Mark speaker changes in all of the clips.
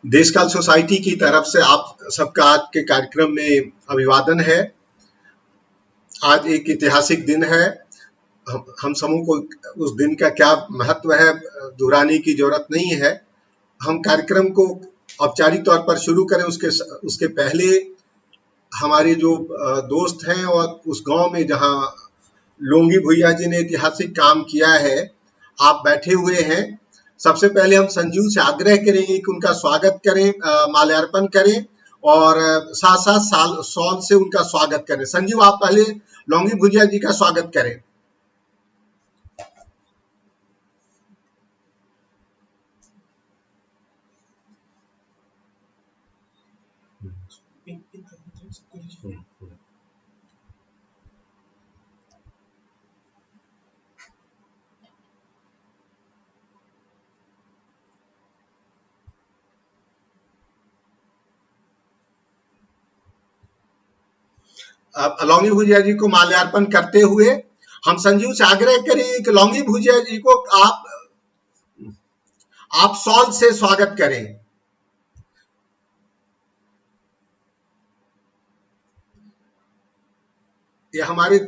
Speaker 1: देशकाल society की तरफ से आप सबका आज के कार्यक्रम में अभिवादन है। आज एक ऐतिहासिक दिन है। हम सबों को उस दिन का क्या महत्व है दोहराने की जरूरत नहीं है। हम कार्यक्रम को औपचारिक तौर पर शुरू करें उसके पहले हमारे जो दोस्त हैं और उस गांव में जहां लोंगी भुइया जी ने ऐतिहासिक काम किया है, आप बैठे हुए हैं। सबसे पहले हम संजीव से आग्रह करेंगे कि उनका स्वागत करें, माल्यार्पण करें और साथ साथ सॉल से उनका स्वागत करें। संजीव, आप पहले लोंगी भुइया जी का स्वागत करें। लौंगी भुजिया जी को माल्यार्पण करते हुए हम संजीव से आग्रह करें कि लौंगी भुजिया जी को आप सॉल से स्वागत करें। ये हमारे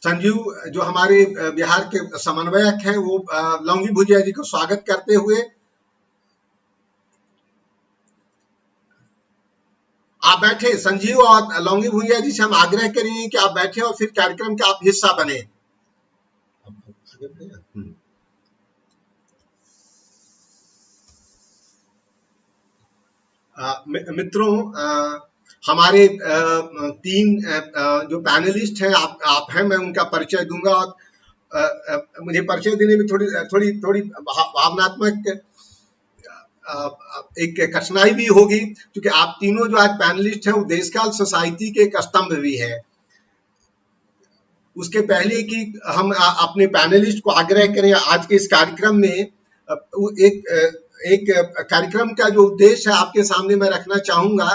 Speaker 1: संजीव जो हमारे बिहार के समन्वयक हैं, वो लौंगी भुजिया जी को स्वागत करते हुए आप बैठे। संजीव और लौंगी भुइया जी से हम आग्रह करेंगे कि आप बैठे और फिर कार्यक्रम का आप हिस्सा बने। मित्रों, हमारे तीन जो पैनलिस्ट हैं, आप हैं, मैं उनका परिचय दूंगा और मुझे परिचय देने में थोड़ी भावनात्मक एक कठिनाई भी होगी, क्योंकि आप तीनों जो आज पैनलिस्ट हैं वो देशकाल सोसाइटी के एक स्तंभ भी है। उसके पहले कि हम अपने पैनलिस्ट को आग्रह करें आज के इस कार्यक्रम में, एक कार्यक्रम का जो उद्देश्य है आपके सामने मैं रखना चाहूंगा।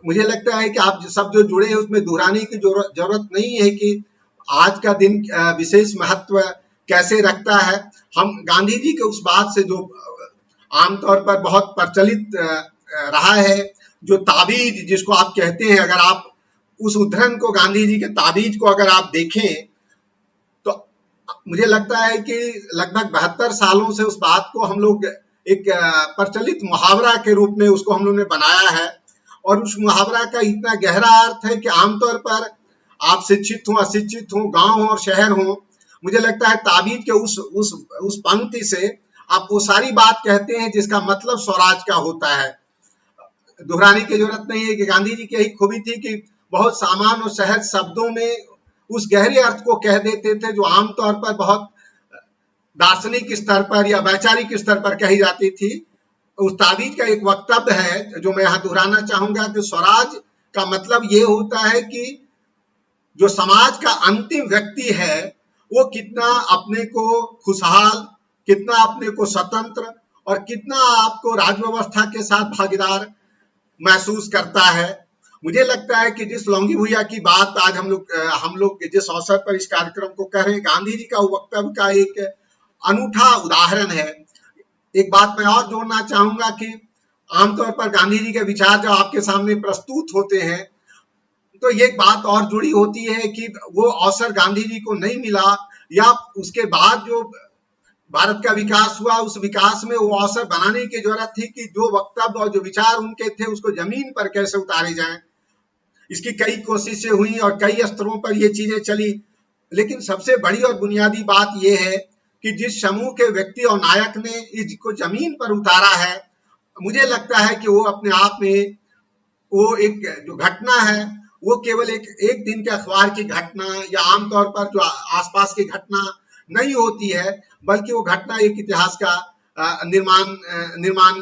Speaker 1: मुझे लगता है कि आप सब जो जुड़े हैं उसमें दोहराने की जरूरत नहीं है कि आज का दिन विशेष महत्व कैसे रखता है। हम गांधी जी के उस बात से जो आमतौर पर बहुत प्रचलित रहा है, जो ताबीज जिसको आप कहते हैं, अगर आप उस उद्धरण को, गांधी जी के ताबीज को अगर आप देखें तो मुझे लगता है कि लगभग 72 सालों से उस बात को हम लोग एक प्रचलित मुहावरा के रूप में उसको हम लोगों ने बनाया है। और उस मुहावरा का इतना गहरा अर्थ है कि आमतौर पर आप शिक्षित हो, अशिक्षित हो, गांव हो और शहर हो, मुझे लगता है ताबीज के उस पंक्ति से आप वो सारी बात कहते हैं जिसका मतलब स्वराज का होता है। दोहराने की जरूरत नहीं है कि गांधी जी की यही खूबी थी कि बहुत सामान्य और सहज शब्दों में उस गहरे अर्थ को कह देते थे जो आमतौर पर बहुत दार्शनिक स्तर पर या वैचारिक स्तर पर कही जाती थी। उस ताबीज का एक वक्तव्य है जो मैं यहाँ दोहराना चाहूंगा कि स्वराज का मतलब ये होता है कि जो समाज का अंतिम व्यक्ति है वो कितना अपने को खुशहाल, कितना अपने को स्वतंत्र और कितना आपको राज व्यवस्था के साथ भागीदार महसूस करता है। मुझे लगता है कि जिस लौंगी भुइया की बात आज हम लोग जिस अवसर पर इस कार्यक्रम को कर रहे हैं, गांधी जी का वक्तव्य का एक अनूठा उदाहरण है। एक बात मैं और जोड़ना चाहूंगा कि आमतौर पर गांधी जी के विचार जब आपके सामने प्रस्तुत होते हैं तो ये बात और जुड़ी होती है कि वो अवसर गांधी जी को नहीं मिला, या उसके बाद जो भारत का विकास हुआ उस विकास में वो अवसर बनाने की जरूरत थी कि जो वक्तव्य और जो विचार उनके थे उसको जमीन पर कैसे उतारे जाएं। इसकी कई कोशिशें हुई और कई स्तरों पर ये चीजें चली, लेकिन सबसे बड़ी और बुनियादी बात ये है कि जिस समूह के व्यक्ति और नायक ने इसको जमीन पर उतारा है, मुझे लगता है कि वो अपने आप में वो एक जो घटना है वो केवल एक दिन के अखबार की घटना या आमतौर पर जो आसपास की घटना नहीं होती है, बल्कि वो घटना एक इतिहास का निर्माण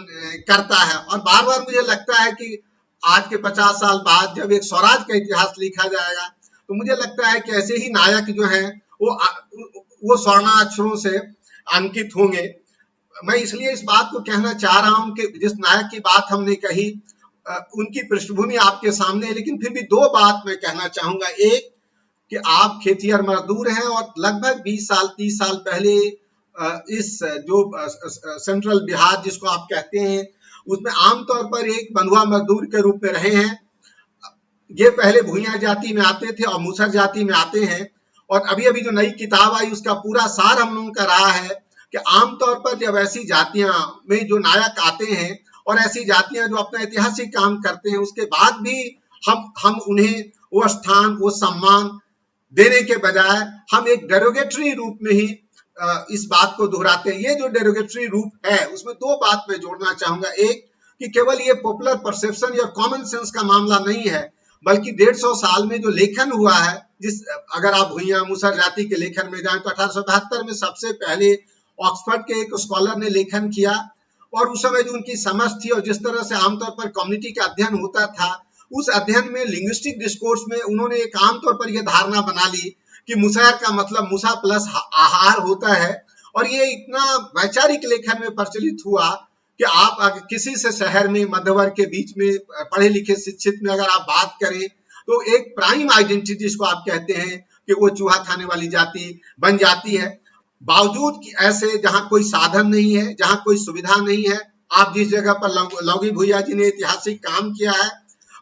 Speaker 1: करता है। और बार बार मुझे लगता है कि आज के 50 साल बाद जब एक स्वराज का इतिहास लिखा जाएगा तो मुझे लगता है कि ऐसे ही नायक जो हैं वो स्वर्णाक्षरों से अंकित होंगे। मैं इसलिए इस बात को कहना चाह रहा हूं कि जिस नायक की बात हमने कही उनकी पृष्ठभूमि आपके सामने है, लेकिन फिर भी दो बात मैं कहना चाहूंगा। एक कि आप खेतिहर मजदूर हैं और लगभग 20 साल 30 साल पहले इस जो सेंट्रल बिहार जिसको आप कहते हैं उसमें आमतौर पर एक बंधुआ मजदूर के रूप में रहे हैं। ये पहले भूइयां जाति में आते थे और मूसर जाति में आते हैं। और अभी अभी जो नई किताब आई उसका पूरा सार हम लोगों का रहा है कि आमतौर पर जब ऐसी जातियां में जो नायक आते हैं और ऐसी जातियां जो अपना ऐतिहासिक काम करते हैं उसके बाद भी हम उन्हें वो स्थान वो सम्मान देने के बजाय हम एक डेरोगेटरी रूप में ही इस बात को दोहराते हैं। ये जो डेरोगेटरी रूप है उसमें दो बात मैं जोड़ना चाहूंगा। एक कि केवल ये पॉपुलर परसेप्शन या कॉमन सेंस का मामला नहीं है, बल्कि 150 साल में जो लेखन हुआ है, जिस अगर आप भुइयां मूसर जाति के लेखन में जाएं तो 1872 में सबसे पहले ऑक्सफोर्ड के एक स्कॉलर ने लेखन किया और उस समय जो उनकी समझ थी और जिस तरह से आमतौर पर कम्युनिटी का अध्ययन होता था, उस अध्ययन में लिंग्विस्टिक डिस्कोर्स में उन्होंने एक आमतौर पर यह धारणा बना ली कि मुसैर का मतलब मूसा प्लस आहार होता है। और ये इतना वैचारिक लेखन में प्रचलित हुआ कि आप अगर किसी से शहर में मध्य वर्ग के बीच में पढ़े लिखे शिक्षित में अगर आप बात करें तो एक प्राइम आइडेंटिटी जिसको आप कहते हैं कि वो चूहा खाने वाली जाति बन जाती है। बावजूद कि ऐसे जहां कोई साधन नहीं है, जहां कोई सुविधा नहीं है, आप जिस जगह पर लौगी भुइया जी ने ऐतिहासिक काम किया है,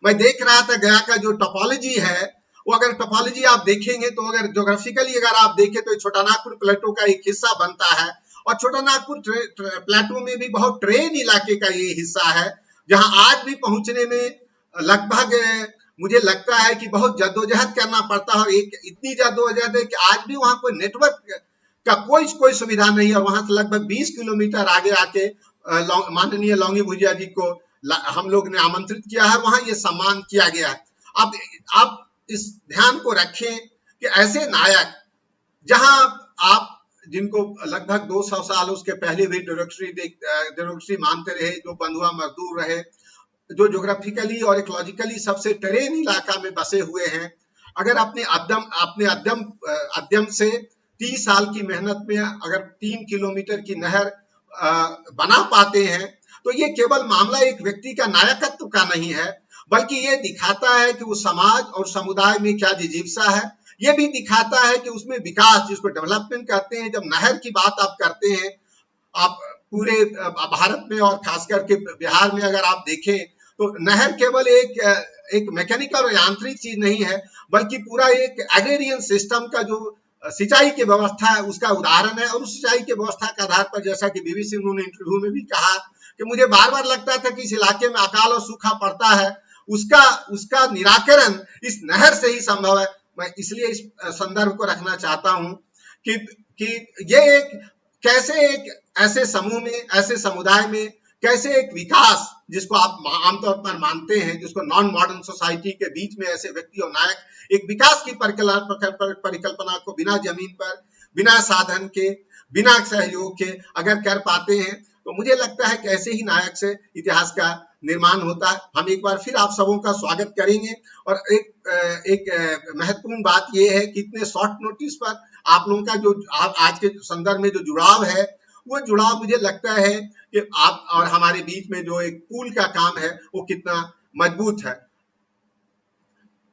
Speaker 1: मैं देख रहा था गया का जो टोपोलॉजी है वो अगर टोपोलॉजी आप देखेंगे तो अगर ज्योग्राफिकली अगर आप देखें तो छोटा नागपुर प्लेटो का एक हिस्सा बनता है और छोटा नागपुर प्लेटो में भी बहुत ट्रेन इलाके का ये हिस्सा है जहां आज भी पहुंचने में लगभग मुझे लगता है कि बहुत जद्दोजहद करना पड़ता है और एक इतनी जद्दोजहद है कि आज भी वहां कोई नेटवर्क का कोई सुविधा नहीं है। वहां से लगभग 20 किलोमीटर आगे आके माननीय लौंगी भुइया जी को हम लोग ने आमंत्रित किया है, वहां ये सम्मान किया गया है। आप इस ध्यान को रखें कि ऐसे नायक जहां आप जिनको लगभग 200 साल उसके पहले भी डेरोगेटरी मानते रहे, जो बंधुआ मजदूर रहे, जो ज्योग्राफिकली और इकोलॉजिकली सबसे टेरेन इलाका में बसे हुए हैं, अगर अपने अध्ययन से 30 साल की मेहनत में अगर 3 किलोमीटर की नहर बना पाते हैं तो ये केवल मामला एक व्यक्ति का नायकत्व का नहीं है, बल्कि ये दिखाता है कि वो समाज और समुदाय में क्या जिजीविसा है। ये भी दिखाता है कि उसमें विकास जिसको डेवलपमेंट कहते हैं। जब नहर की बात आप करते हैं, आप पूरे भारत में और खास करके बिहार में अगर आप देखें तो नहर केवल एक मैकेनिकल और यांत्रिक चीज नहीं है, बल्कि पूरा एक एग्रेरियन सिस्टम का जो सिंचाई की व्यवस्था है उसका उदाहरण है। और उस सिंचाई की व्यवस्था के आधार पर जैसा कि बीबीसी उन्होंने इंटरव्यू में भी कहा कि मुझे बार बार लगता था कि इस इलाके में अकाल और सूखा पड़ता है, उसका निराकरण इस नहर से ही संभव है। मैं इसलिए इस संदर्भ को रखना चाहता हूं कि ये कैसे एक ऐसे समूह में, ऐसे समुदाय में कैसे एक विकास जिसको आप आमतौर पर मानते हैं, जिसको नॉन मॉडर्न सोसाइटी के बीच में ऐसे व्यक्ति और नायक एक विकास की परिकल्पना को बिना जमीन पर, बिना साधन के, बिना सहयोग के अगर कर पाते हैं तो मुझे लगता है कि ऐसे ही नायक से इतिहास का निर्माण होता है। हम एक बार फिर आप सबों का स्वागत करेंगे। और एक महत्वपूर्ण बात यह है कि इतने शॉर्ट नोटिस पर आप लोगों का जो आज के संदर्भ में जो जुड़ाव है, वो जुड़ाव मुझे लगता है कि आप और हमारे बीच में जो एक पूल का काम है वो कितना मजबूत है।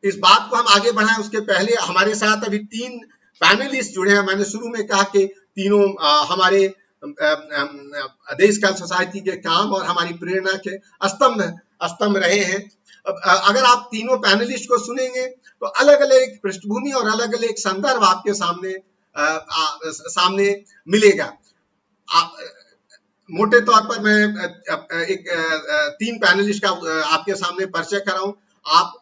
Speaker 1: इस बात को हम आगे बढ़ाएं उसके पहले हमारे साथ अभी 3 पैनलिस्ट जुड़े हैं। मैंने शुरू में कहा कि तीनों हमारे देश काल सोसाइटी के काम और हमारी प्रेरणा के स्तंभ रहे हैं। अगर आप तीनों पैनलिस्ट को सुनेंगे तो अलग अलग पृष्ठभूमि और अलग अलग संदर्भ आपके सामने मिलेगा। मोटे तौर पर मैं एक 3 पैनलिस्ट का आपके सामने परिचय कराऊं। आप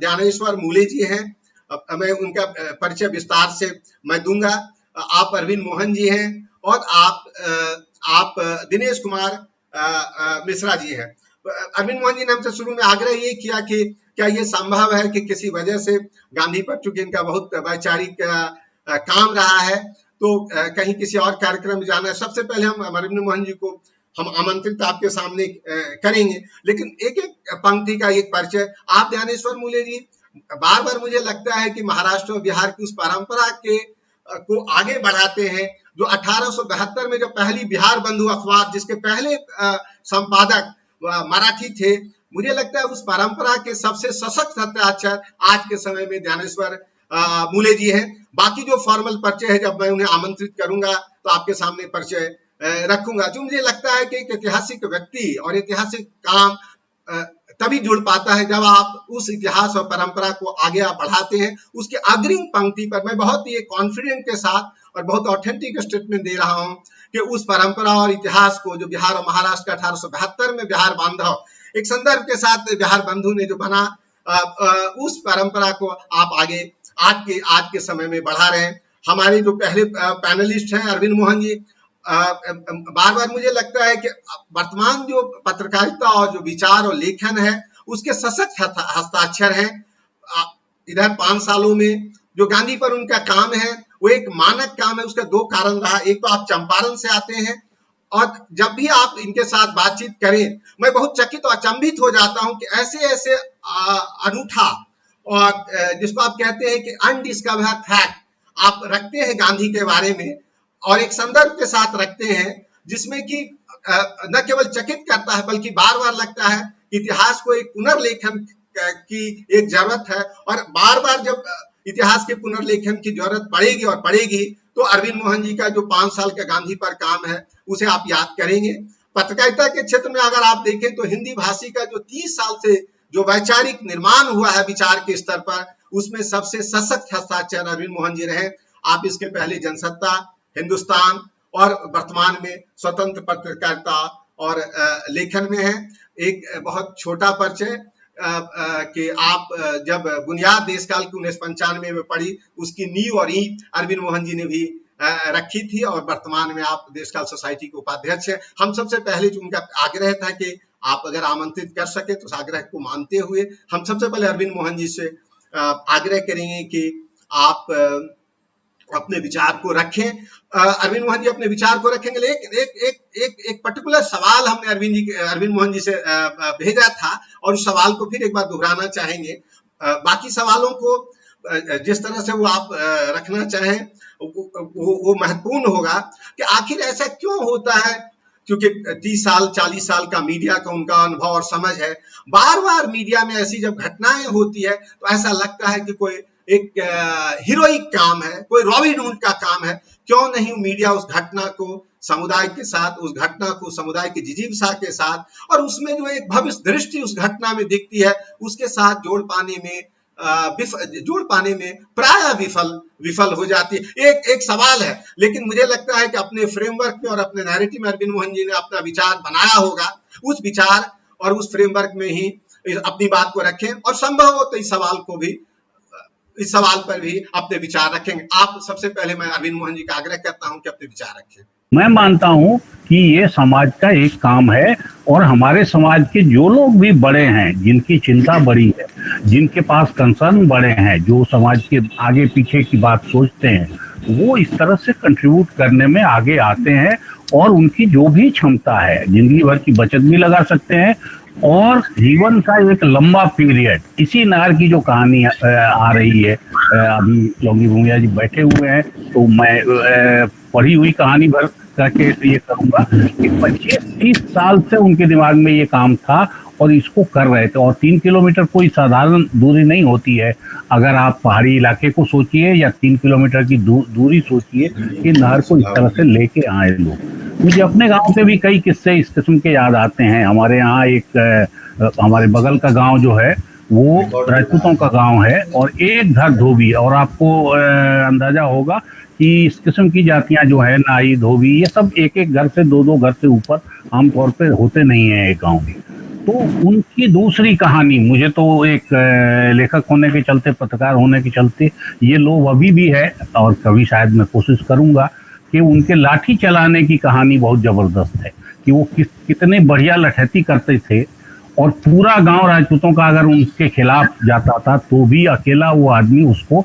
Speaker 1: ज्ञानेश्वर मूले जी हैं, मैं उनका परिचय विस्तार से मैं दूंगा। आप अरविंद मोहन जी हैं और आप दिनेश कुमार मिश्रा जी हैं। अरविंद मोहन जी ने हमसे शुरू में आग्रह ये किया कि क्या ये संभव है कि किसी वजह से गांधी पर चूंकि इनका बहुत वैचारिक काम रहा है तो कहीं किसी और कार्यक्रम में जाना है। सबसे पहले हम अरविंद मोहन जी को हम आमंत्रित आपके सामने करेंगे, लेकिन एक एक पंक्ति का एक परिचय। आप ज्ञानेश्वर मूले जी बार बार मुझे लगता है कि महाराष्ट्र और बिहार की उस परंपरा को आगे बढ़ाते हैं जो 1872 में जो पहली बिहार बंधु अखबार जिसके पहले संपादक मराठी थे, मुझे लगता है उस परंपरा के सबसे सशक्त हस्ताक्षर आज के समय में ज्ञानेश्वर मूले जी हैं। बाकी जो फॉर्मल परिचय है, जब मैं उन्हें आमंत्रित करूंगा तो आपके सामने परिचय रखूंगा। जो मुझे लगता है कि एक ऐतिहासिक व्यक्ति और ऐतिहासिक काम तभी जुड़ पाता है जब आप उस इतिहास और परंपरा को आगे आप बढ़ाते हैं। उसके अग्रिम पंक्ति पर मैं बहुत ही कॉन्फिडेंट के साथ और बहुत ऑथेंटिक स्टेटमेंट दे रहा हूं कि उस परंपरा और इतिहास को जो बिहार और महाराष्ट्र का 1872 में बिहार बांधव एक संदर्भ के साथ बिहार बंधु ने जो बना, उस परंपरा को आप आगे आज के समय में बढ़ा रहे हैं। हमारे जो पहले पैनलिस्ट हैं अरविंद मोहन जी, बार बार मुझे लगता है कि वर्तमान जो पत्रकारिता और जो विचार और लेखन है उसके सशक्त हस्ताक्षर हैं। इधर 5 सालों में जो गांधी पर उनका काम है वो एक मानक काम है। उसका 2 कारण रहा। एक तो आप चंपारण से आते हैं और जब भी आप इनके साथ बातचीत करें मैं बहुत चकित और अचंभित हो जाता हूं कि ऐसे अनूठा और जिसको आप कहते हैं कि अनडिस्कवर्ड फैक्ट आप रखते हैं गांधी के बारे में और एक संदर्भ के साथ रखते हैं जिसमें कि न केवल चकित करता है बल्कि बार बार लगता है इतिहास को एक पुनर्लेखन की एक जरूरत है। और बार बार जब इतिहास के पुनर्लेखन की जरूरत पड़ेगी तो अरविंद मोहन जी का जो 5 साल का गांधी पर काम है उसे आप याद करेंगे। पत्रकारिता के क्षेत्र में अगर आप देखें तो हिंदी भाषी का जो 30 साल से जो वैचारिक निर्माण हुआ है विचार के स्तर पर, उसमें सबसे सशक्त हस्ताक्षर अरविंद मोहन जी रहे। आप इसके पहले जनसत्ता, हिंदुस्तान और वर्तमान में स्वतंत्र पत्रकारिता और लेखन में है। एक बहुत छोटा परिचय कि आप जब बुनियाद देशकाल की 1995 में पढ़ी, उसकी नींव और ईंट अरविंद मोहन जी ने भी रखी थी और वर्तमान में आप देशकाल सोसाइटी के उपाध्यक्ष हैं। हम सबसे पहले जो उनका आग्रह था कि आप अगर आमंत्रित कर सके तो उस आग्रह को मानते हुए हम सबसे पहले अरविंद मोहन जी से आग्रह करेंगे कि आप अपने विचार को रखें। अरविंद मोहन जी अपने विचार को रखेंगे, लेकिन एक पर्टिकुलर सवाल हमने अरविंद मोहन जी से भेजा था और उस सवाल को फिर एक बार दोहराना चाहेंगे। बाकी सवालों को जिस तरह से वो आप रखना चाहें वो महत्वपूर्ण होगा कि आखिर ऐसा क्यों होता है, क्योंकि 30 साल 40 साल का मीडिया का उनका अनुभव और समझ है। बार बार मीडिया में ऐसी जब घटनाएं होती है तो ऐसा लगता है कि कोई एक हीरोइक काम है, कोई रॉबिन हुड का काम है। क्यों नहीं मीडिया उस घटना को समुदाय के साथ, उस घटना को समुदाय की जिजीविका के साथ और उसमें जो एक भविष्य दृष्टि उस घटना में दिखती है उसके साथ जोड़ पाने में प्राय विफल हो जाती है। एक सवाल है, लेकिन मुझे लगता है कि अपने फ्रेमवर्क में और अपने नैरेटिव में अरविंद मोहन जी ने अपना विचार बनाया होगा। उस विचार और उस फ्रेमवर्क में ही अपनी बात को रखें और संभव हो तो इस सवाल पर भी अपने विचार रखेंगे। आप सबसे पहले मैं अरविंद मोहन जी का आग्रह करता हूं कि अपने विचार रखें।
Speaker 2: मैं मानता हूं कि ये समाज का एक काम है और हमारे समाज के जो लोग भी बड़े हैं, जिनकी चिंता बड़ी है, जिनके पास कंसर्न बड़े हैं, जो समाज के आगे पीछे की बात सोचते हैं, वो इस तरह से कंट्रीब्यूट करने में आगे आते हैं और उनकी जो भी क्षमता है जिंदगी भर की बचत भी लगा सकते हैं और जीवन का एक लंबा पीरियड। इसी नहर की जो कहानी आ रही है, अभी लौंगी भूमिया जी बैठे हुए हैं तो मैं पढ़ी हुई कहानी भर करके ये करूंगा कि 25-30 साल से उनके दिमाग में ये काम था और इसको कर रहे थे। और 3 किलोमीटर कोई साधारण दूरी नहीं होती है। अगर आप पहाड़ी इलाके को सोचिए या 3 किलोमीटर की दूरी सोचिए कि नहर को इस तरह से लेके आए लोग। मुझे अपने गांव के भी कई किस्से इस किस्म के याद आते हैं। हमारे यहाँ एक हमारे बगल का गांव जो है वो राजपूतों का गांव है और एक घर धोबी, और आपको अंदाजा होगा कि इस किस्म की जातियां जो है नाई, धोबी, ये सब एक घर से 2 घर से ऊपर आमतौर पे होते नहीं है एक गांव में। तो उनकी दूसरी कहानी, मुझे तो एक लेखक होने के चलते, पत्रकार होने के चलते ये लोग अभी भी है और कभी शायद मैं कोशिश करूंगा कि उनके लाठी चलाने की कहानी बहुत जबरदस्त है कि वो कितने बढ़िया लठैती करते थे और पूरा गांव राजपूतों का अगर उनके खिलाफ जाता था तो भी अकेला वो आदमी उसको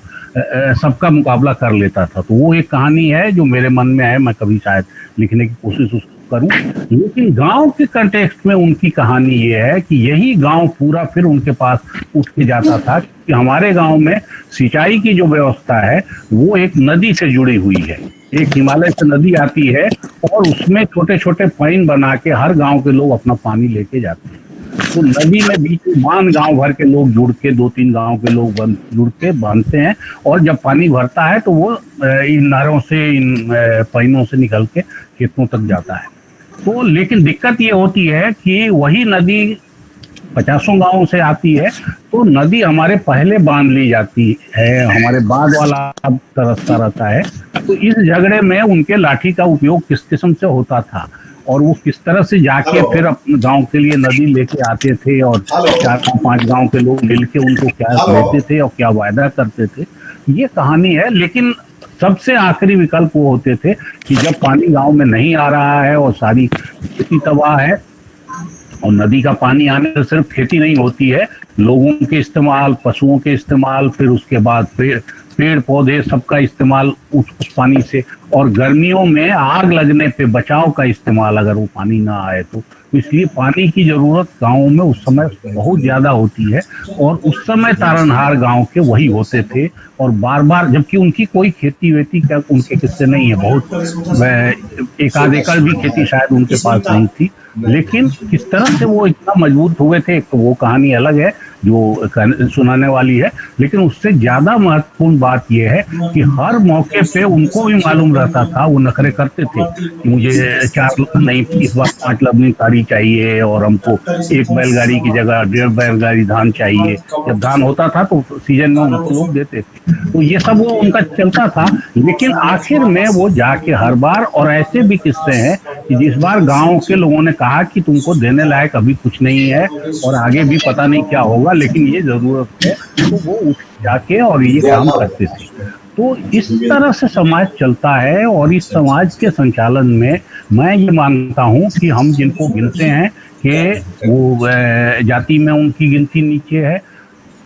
Speaker 2: सबका मुकाबला कर लेता था। तो वो एक कहानी है जो मेरे मन में है, मैं कभी शायद लिखने की कोशिश उसको करूं। लेकिन गांव के कंटेक्स्ट में उनकी कहानी ये है कि यही गांव पूरा फिर उनके पास उठ के जाता था कि हमारे गांव में सिंचाई की जो व्यवस्था है वो एक नदी से जुड़ी हुई है। एक हिमालय से नदी आती है और उसमें छोटे छोटे पाइन बना के हर गांव के लोग अपना पानी लेके जाते हैं। तो नदी में बीच में बांध गांव भर के लोग जुड़ के, 2-3 गांव के लोग जुड़ के बांधते हैं, और जब पानी भरता है तो वो इन नहरों से, इन पाइनों से निकल के खेतों तक जाता है। तो लेकिन दिक्कत ये होती है कि वही नदी 50 गांवों से आती है, तो नदी हमारे पहले बांध ली जाती है, हमारे बाद वाला तरसता रहता है। तो इस झगड़े में उनके लाठी का उपयोग किस किस्म से होता था, और वो किस तरह से जाके फिर अपने गांव के लिए नदी लेके आते थे, और 4-5 गांव के लोग मिलके उनको क्या लेते थे और क्या वायदा करते थे, ये कहानी है। लेकिन सबसे आखिरी विकल्प वो होते थे कि जब पानी गांव में नहीं आ रहा है और सारी खेती तबाह है, और नदी का पानी आने से सिर्फ खेती नहीं होती है, लोगों के इस्तेमाल, पशुओं के इस्तेमाल, फिर उसके बाद पेड़ पौधे सबका इस्तेमाल उस पानी से, और गर्मियों में आग लगने पे बचाव का इस्तेमाल अगर वो पानी ना आए तो इसलिए पानी की जरूरत गाँव में उस समय बहुत ज्यादा होती है। और उस समय तारनहार गांव के वही होते थे, और बार बार, जबकि उनकी कोई खेती वेती क्या उनके किस्से नहीं है, बहुत 1-आध एकड़ भी खेती शायद उनके पास नहीं थी, लेकिन किस तरह से वो इतना मजबूत हुए थे, तो वो कहानी अलग है जो सुनाने वाली है। लेकिन उससे ज्यादा महत्वपूर्ण बात यह है कि हर मौके पे उनको भी मालूम रहता था, वो नखरे करते थे कि मुझे 4 नहीं, इस बार 5 लबनी तारी चाहिए, और हमको 1 बैलगाड़ी की जगह 1.5 बैलगाड़ी धान चाहिए। जब धान होता था तो सीजन में उनको लोग देते थे, तो ये सब वो उनका चलता था। लेकिन आखिर में वो जाके हर बार, और ऐसे भी किस्से हैं कि जिस बार गांव के लोगों ने कहा कि तुमको देने लायक अभी कुछ नहीं है और आगे भी पता नहीं क्या होगा, लेकिन ये जरूरत है, तो वो उठ जाके और ये काम करते थे। तो इस तरह से समाज चलता है, और इस समाज के संचालन में मैं ये मानता हूँ कि हम जिनको गिनते हैं कि वो जाति में उनकी गिनती नीचे है,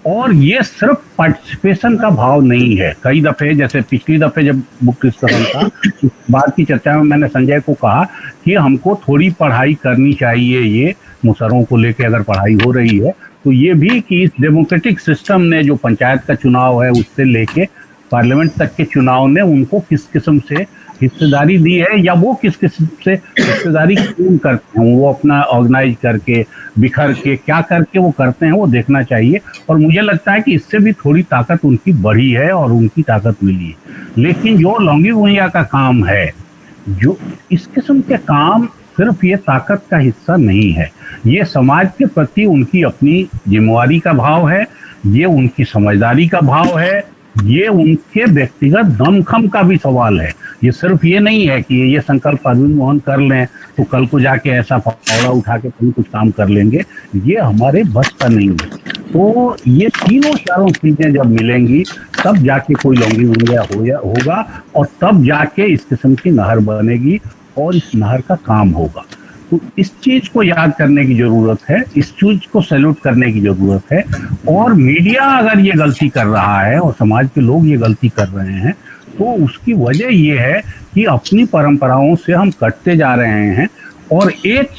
Speaker 2: और ये सिर्फ पार्टिसिपेशन का भाव नहीं है। कई दफे, जैसे पिछली दफे जब बुक डिस्कशन था, इस बात की चर्चा में मैंने संजय को कहा कि हमको थोड़ी पढ़ाई करनी चाहिए, ये मुसहरों को लेके अगर पढ़ाई हो रही है तो ये भी कि इस डेमोक्रेटिक सिस्टम ने, जो पंचायत का चुनाव है उससे लेके पार्लियामेंट तक के चुनाव ने उनको किस किस्म से हिस्सेदारी दी है, या वो किस किस्म से हिस्सेदारी क्यों करते हैं, वो अपना ऑर्गेनाइज करके, बिखर के, क्या करके वो करते हैं, वो देखना चाहिए। और मुझे लगता है कि इससे भी थोड़ी ताकत उनकी बढ़ी है और उनकी ताकत मिली है। लेकिन जो लौंगी भुइयां का काम है, जो इस किस्म के काम सिर्फ ये ताकत का हिस्सा नहीं है, ये समाज के प्रति उनकी अपनी जिम्मेवारी का भाव है, ये उनकी समझदारी का भाव है, ये उनके व्यक्तिगत दमखम का भी सवाल है। ये सिर्फ ये नहीं है कि ये संकल्प अरविंद मोहन कर लें तो कल को जाके ऐसा फावड़ा उठा के कहीं कुछ काम कर लेंगे, ये हमारे बस का नहीं है। तो ये तीनों चारों चीजें जब मिलेंगी तब जाके कोई लौंगी भुइयां होगा, और तब जाके इस किस्म की नहर बनेगी और इस नहर का काम होगा। तो इस चीज को याद करने की जरूरत है, इस चीज को सैल्यूट करने की जरूरत है। और मीडिया अगर ये गलती कर रहा है और समाज के लोग ये गलती कर रहे हैं, तो उसकी वजह ये है कि अपनी परंपराओं से हम कटते जा रहे हैं, और एक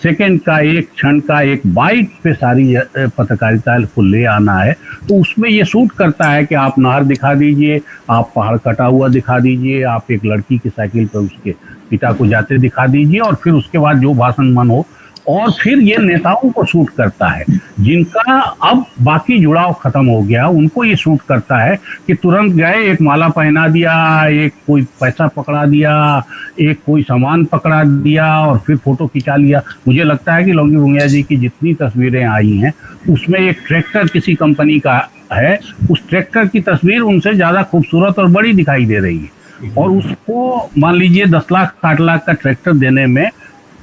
Speaker 2: सेकंड का, एक क्षण का, एक बाइट पे सारी पत्रकारिता को ले आना है। तो उसमें ये सूट करता है कि आप नहर दिखा दीजिए, आप पहाड़ कटा हुआ दिखा दीजिए, आप एक लड़की की साइकिल पर उसके पिता को जाते दिखा दीजिए, और फिर उसके बाद जो भाषण मन हो। और फिर ये नेताओं को सूट करता है जिनका अब बाकी जुड़ाव खत्म हो गया, उनको ये सूट करता है कि तुरंत गए, एक माला पहना दिया, एक कोई पैसा पकड़ा दिया, एक कोई सामान पकड़ा दिया, और फिर फोटो खिंचा लिया। मुझे लगता है कि लौंगी भुइयां जी की जितनी तस्वीरें आई हैं उसमें एक ट्रैक्टर किसी कंपनी का है, उस ट्रैक्टर की तस्वीर उनसे ज्यादा खूबसूरत और बड़ी दिखाई दे रही है, और उसको मान लीजिए 10 लाख 8 लाख का ट्रैक्टर देने में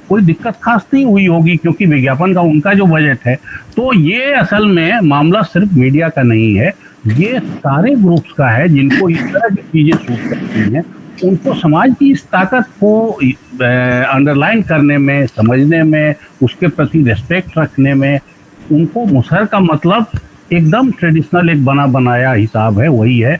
Speaker 2: कोई दिक्कत खास नहीं हुई होगी, क्योंकि विज्ञापन का उनका जो बजट है। तो ये असल में मामला सिर्फ मीडिया का नहीं है, ये सारे ग्रुप्स का है जिनको इस तरह की चीजें सूट करती हैं। उनको समाज की इस ताकत को अंडरलाइन करने में, समझने में, उसके प्रति रिस्पेक्ट रखने में, उनको मुसहर का मतलब एकदम ट्रेडिशनल एक बना बनाया हिसाब है, वही है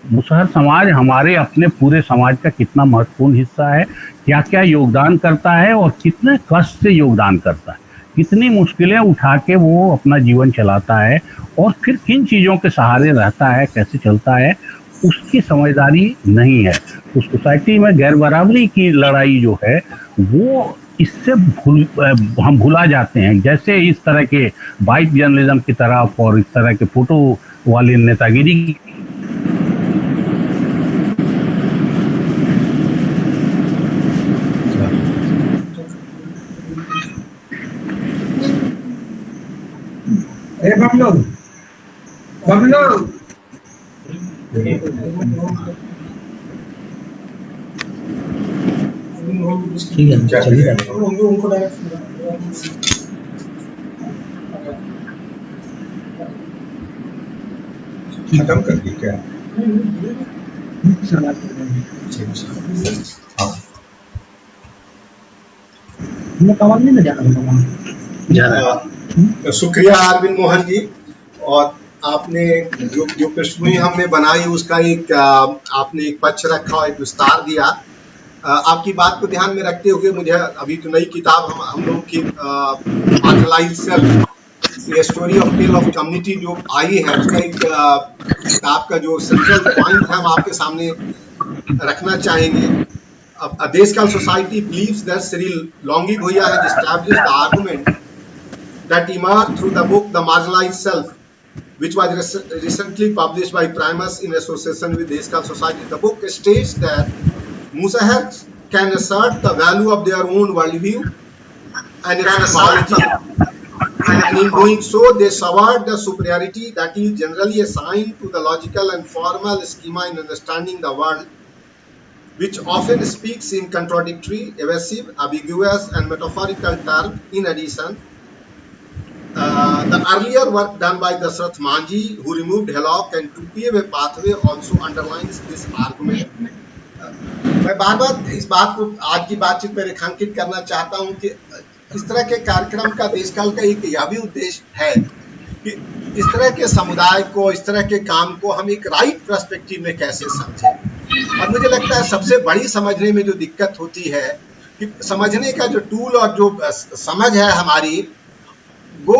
Speaker 2: मुसहर समाज हमारे अपने पूरे समाज का कितना महत्वपूर्ण हिस्सा है, क्या क्या योगदान करता है और कितने कष्ट से योगदान करता है, कितनी मुश्किलें उठा के वो अपना जीवन चलाता है, और फिर किन चीज़ों के सहारे रहता है, कैसे चलता है, उसकी समझदारी नहीं है। तो सोसाइटी में गैर बराबरी की लड़ाई जो है वो इससे हम भुला जाते हैं। जैसे इस तरह के वाइट जर्नलिज्म की तरफ और इस तरह के फोटो वाली नेतागिरी
Speaker 3: बबलू बबलू ठीक है चलिए
Speaker 1: खत्म कर दी क्या?
Speaker 3: कवर नहीं ना
Speaker 1: शुक्रिया अरविंद मोहन जी। और आपने जो पृष्ठभूमि हमने बनाई उसका एक आपने एक पक्ष रखा, एक विस्तार दिया। आपकी बात को ध्यान में रखते हुए मुझे अभी तो नई किताब हम लोग की मार्जिनलाइज्ड सेल्फ, ये story of tale of community जो आई है, उसका एक किताब का जो सेंट्रल पॉइंट है हम आपके सामने रखना चाहेंगे। A Deshkal society believes that Cyril Longigoya has established the argument that emerged through the book The Marginalized Self, which was recently published by Primus in association with Deshkal Society. The book states that Musahars can assert the value of their own worldview and its quality, and in doing so, they subvert the superiority that is generally assigned to the logical and formal schema in understanding the world, which often speaks in contradictory, evasive, ambiguous, and metaphorical terms. In addition, the earlier work done by Dasrath Manji, who removed Hellock and took away pathway, also underlines this argument. मैं बार बार इस बात को आज की बातचीत में रेखांकित करना चाहता हूं कि इस तरह के कार्यक्रम का देशकाल का एक यह भी उद्देश्य है कि इस तरह के समुदाय को, इस तरह के काम को हम एक राइट पर्सपेक्टिव में कैसे समझें। और मुझे लगता है सबसे बड़ी समझने में जो दिक्कत होती है कि समझने का जो टूल और जो समझ है हमारी, वो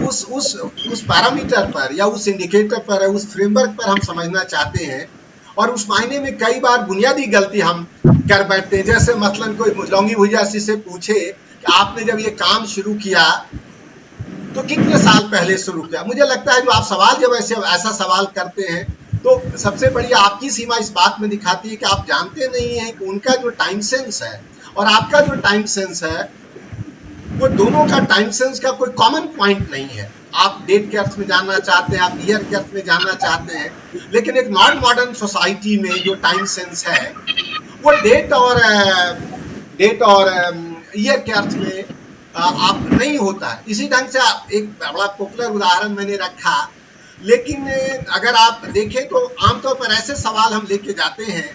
Speaker 1: उस पैरामीटर पर या उस इंडिकेटर पर, उस फ्रेमवर्क पर हम समझना चाहते हैं, और उस मायने में कई बार बुनियादी गलती हम कर बैठते हैं। जैसे मसलन कोई लौंगी भुजिया से पूछे कि आपने जब ये काम शुरू किया तो कितने साल पहले शुरू किया। मुझे लगता है जो आप सवाल जब ऐसा सवाल करते हैं तो सबसे बड़ी आपकी सीमा इस बात में दिखाती है कि आप जानते नहीं हैं कि उनका जो टाइम सेंस है और आपका जो टाइम सेंस है, वो दोनों का टाइम सेंस का कोई कॉमन पॉइंट नहीं है। आप डेट के अर्थ में जानना चाहते हैं, आप ईयर के अर्थ में जानना चाहते हैं, लेकिन एक नॉन मॉडर्न सोसाइटी में जो टाइम सेंस है वो डेट और ईयर के अर्थ में आप नहीं होता है। इसी ढंग से एक बड़ा पॉपुलर उदाहरण मैंने रखा, लेकिन अगर आप देखें तो आमतौर पर ऐसे सवाल हम लेके जाते हैं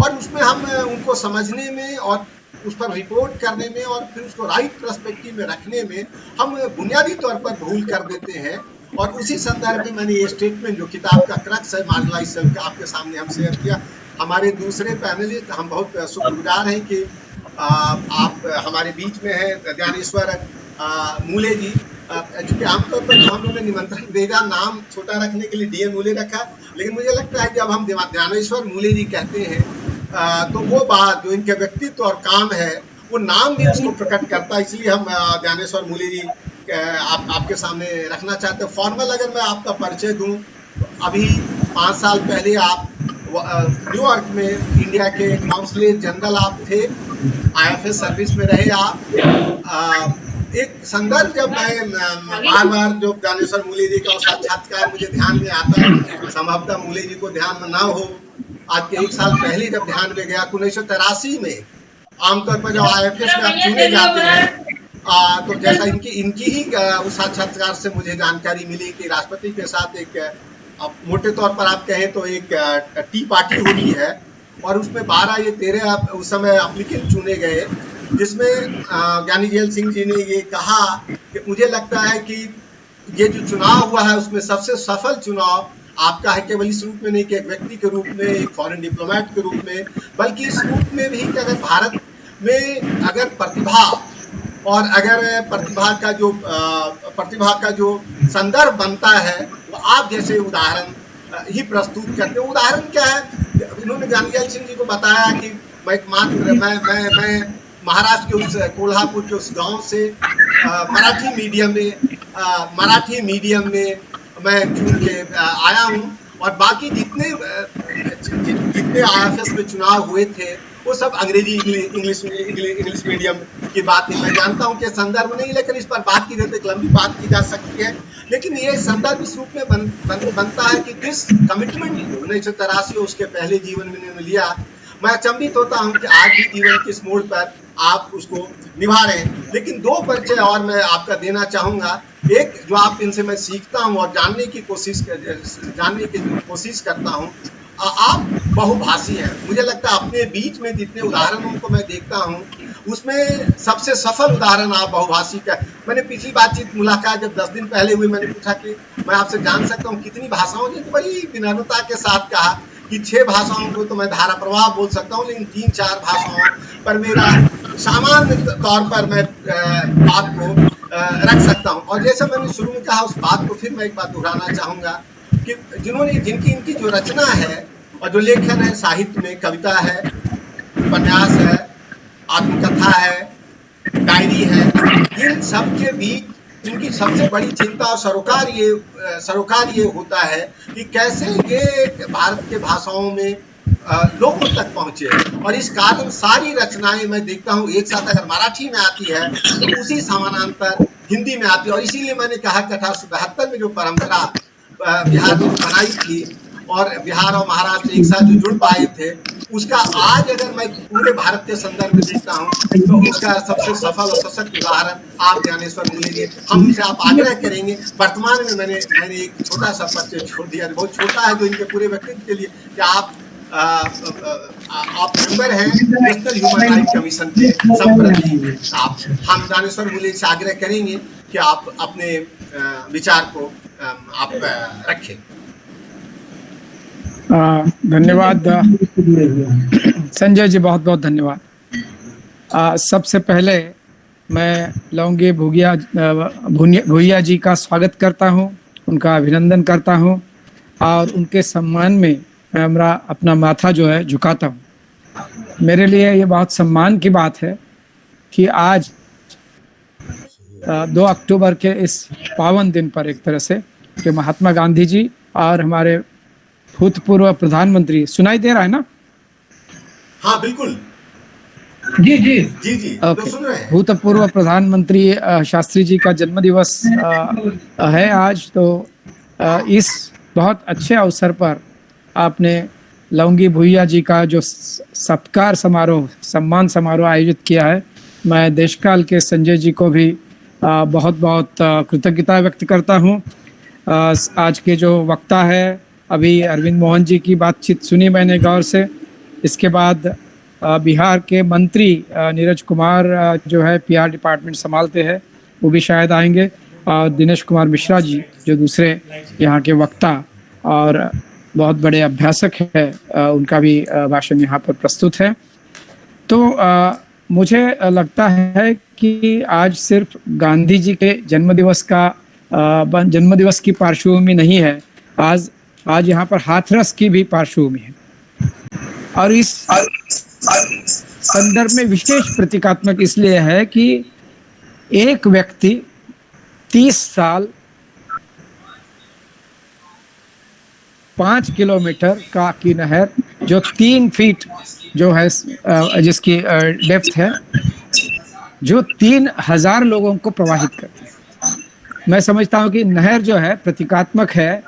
Speaker 1: और उसमें हम उनको समझने में और उस पर रिपोर्ट करने में और फिर उसको राइट पर्सपेक्टिव में रखने में हम बुनियादी तौर पर भूल कर देते हैं। और उसी संदर्भ में मैंने ये स्टेटमेंट जो किताब का क्रक्स है मार्जिनलाइज्ड सेल्फ का आपके सामने हम शेयर किया। हमारे दूसरे पैनलिस्ट, हम बहुत शुक्रगुजार हैं कि आप हमारे बीच में हैं, ज्ञानेश्वर मूले जी। चूंकि आमतौर पर हम लोगों ने निमंत्रण भेजा, नाम छोटा रखने के लिए डीएन मूले रखा, लेकिन मुझे लगता है जब हम ज्ञानेश्वर मूले जी कहते हैं तो वो बात जो इनके व्यक्तित्व और काम है वो नाम भी उसको प्रकट करता है। इसलिए हम ज्ञानेश्वर मूले जी आपके सामने रखना चाहते हैं। फॉर्मल अगर मैं आपका परिचय दूं तो अभी 5 साल पहले आप न्यूयॉर्क में इंडिया के काउंसलर जनरल आप थे, IFS सर्विस में रहे आप। एक संदर्भ जब मैं बार जो ज्ञानेश्वर मूले जी का साक्षात्कार मुझे ध्यान में आता है, संभवतः मूले जी को ध्यान में ना हो, आज के 1 साल पहले जब ध्यान में गया 1983 में, आमतौर पर जब IFS में आप चुने जाते हैं तो जैसा इनकी ही उस साक्षात्कार से मुझे जानकारी मिली कि राष्ट्रपति के साथ एक मोटे तौर पर आप कहें तो एक टी पार्टी होनी है और उसमें 12 या 13 उस समय एप्लीकेंट चुने गए, जिसमें ज्ञानी जेल सिंह जी ने ये कहा कि मुझे लगता है कि ये जो चुनाव हुआ है उसमें सबसे सफल चुनाव आपका है, केवल इस रूप में नहीं कि एक व्यक्ति के रूप में, एक फॉरेन डिप्लोमेट के रूप में, बल्कि इस रूप में भी कि अगर भारत में अगर प्रतिभा और अगर प्रतिभा का जो संदर्भ बनता है वो आप जैसे उदाहरण ही प्रस्तुत करते हैं। उदाहरण क्या है, इन्होंने ज्ञानी जेल सिंह जी को बताया कि मैं महाराष्ट्र के उस कोल्हापुर के उस गांव से मराठी मीडियम में मैं चुन के आया हूं, और बाकी जितने IFS में चुनाव हुए थे वो सब अंग्रेजी इंग्लिश मीडियम की बात है। मैं जानता हूं कि संदर्भ नहीं, लेकिन इस पर बात की जाती है, लंबी बात की जा सकती है, लेकिन ये संदर्भ इस रूप में बनता है कि जिस कमिटमेंट 1983 उसके पहले जीवन में इन्होंने लिया, मैं अचंभित होता हूं कि आज भी जीवन के इस मोड़ पर आप उसको निभा रहे हैं। लेकिन दो परिचय और मैं आपका देना चाहूंगा। एक जो आप इनसे मैं सीखता हूं और जानने की कोशिश करता हूं, आप बहुभाषी हैं। मुझे लगता है अपने बीच में जितने उदाहरणों को मैं देखता हूं उसमें सबसे सफल उदाहरण आप बहुभाषी का। मैंने पिछली बातचीत मुलाकात जब 10 दिन पहले हुई, मैंने पूछा कि मैं आपसे जान सकता हूं कितनी भाषाओं की, तो बड़ी विनम्रता के साथ कहा कि 6 भाषाओं को तो मैं धारा प्रवाह बोल सकता हूं, लेकिन 3-4 भाषाओं पर मेरा सामान्य तौर पर मैं बात को रख सकता हूं। और जैसे मैंने शुरू में कहा, उस बात को फिर मैं एक बात दोहराना चाहूंगा कि इनकी जो रचना है और जो लेखन है, साहित्य में कविता है, उपन्यास है, आत्मकथा है, डायरी है, इन सब के बीच इनकी सबसे बड़ी चिंता और सरोकार ये होता है कि कैसे ये भारत के भाषाओं में लोगों तक पहुंचे। और इस कारण सारी रचनाएं मैं देखता हूं एक साथ अगर मराठी में आती है तो उसी समानांतर हिंदी में आती है। और इसीलिए मैंने कहा कि 1872 में जो परंपरा बिहार में बनाई थी और बिहार और महाराष्ट्र एक साथ जो जुड़ पाए थे, उसका आज अगर मैं पूरे भारत के संदर्भ में देखता हूँ तो उसका सबसे सफल और सशक्त उदाहरण आप ज्ञानेश्वर मिलेंगे। हमसे आप आग्रह करेंगे। वर्तमान में मैंने एक छोटा सा परिचय छोड़ दिया, बहुत छोटा है जो इनके पूरे व्यक्तित्व के लिए, कि आप मेंबर हैं नेशनल ह्यूमन राइट कमीशन के संप्रति। हम ज्ञानेश्वर मूल्य से आग्रह करेंगे कि आप अपने विचार को आप रखें।
Speaker 4: धन्यवाद संजय जी, बहुत बहुत धन्यवाद। सबसे पहले मैं लौंगी भूइया जी का स्वागत करता हूं, उनका अभिनंदन करता हूं और उनके सम्मान में मैं अपना माथा जो है झुकाता हूं। मेरे लिए ये बहुत सम्मान की बात है कि आज 2 अक्टूबर के इस पावन दिन पर एक तरह से कि महात्मा गांधी जी और हमारे भूतपूर्व प्रधानमंत्री, सुनाई दे रहा है ना?
Speaker 1: हाँ बिल्कुल,
Speaker 3: जी जी
Speaker 1: जी जी,
Speaker 4: ओके।
Speaker 1: तो सुन रहे हैं।
Speaker 4: भूतपूर्व प्रधानमंत्री शास्त्री जी का जन्मदिवस है आज, तो इस बहुत अच्छे अवसर पर आपने लौंगी भूइया जी का जो सत्कार समारोह, सम्मान समारोह आयोजित किया है, मैं देशकाल के संजय जी को भी बहुत बहुत कृतज्ञता व्यक्त करता हूँ। आज के जो वक्ता है, अभी अरविंद मोहन जी की बातचीत सुनी मैंने गौर से। इसके बाद बिहार के मंत्री नीरज कुमार जो है PR डिपार्टमेंट संभालते हैं, वो भी शायद आएंगे, और दिनेश कुमार मिश्रा जी जो दूसरे यहाँ के वक्ता और बहुत बड़े अभ्यासक है, उनका भी भाषण यहाँ पर प्रस्तुत है। तो मुझे लगता है कि आज सिर्फ गांधी जी के जन्मदिवस की पार्श्वभूमि नहीं है, आज यहाँ पर हाथरस की भी पार्श्वभूमि है। और इस संदर्भ में विशेष प्रतीकात्मक इसलिए है कि एक व्यक्ति 30 साल 5 किलोमीटर का की नहर जो 3 फीट जो है जिसकी डेप्थ है, जो 3000 लोगों को प्रवाहित करती है। मैं समझता हूँ कि नहर जो है प्रतीकात्मक है,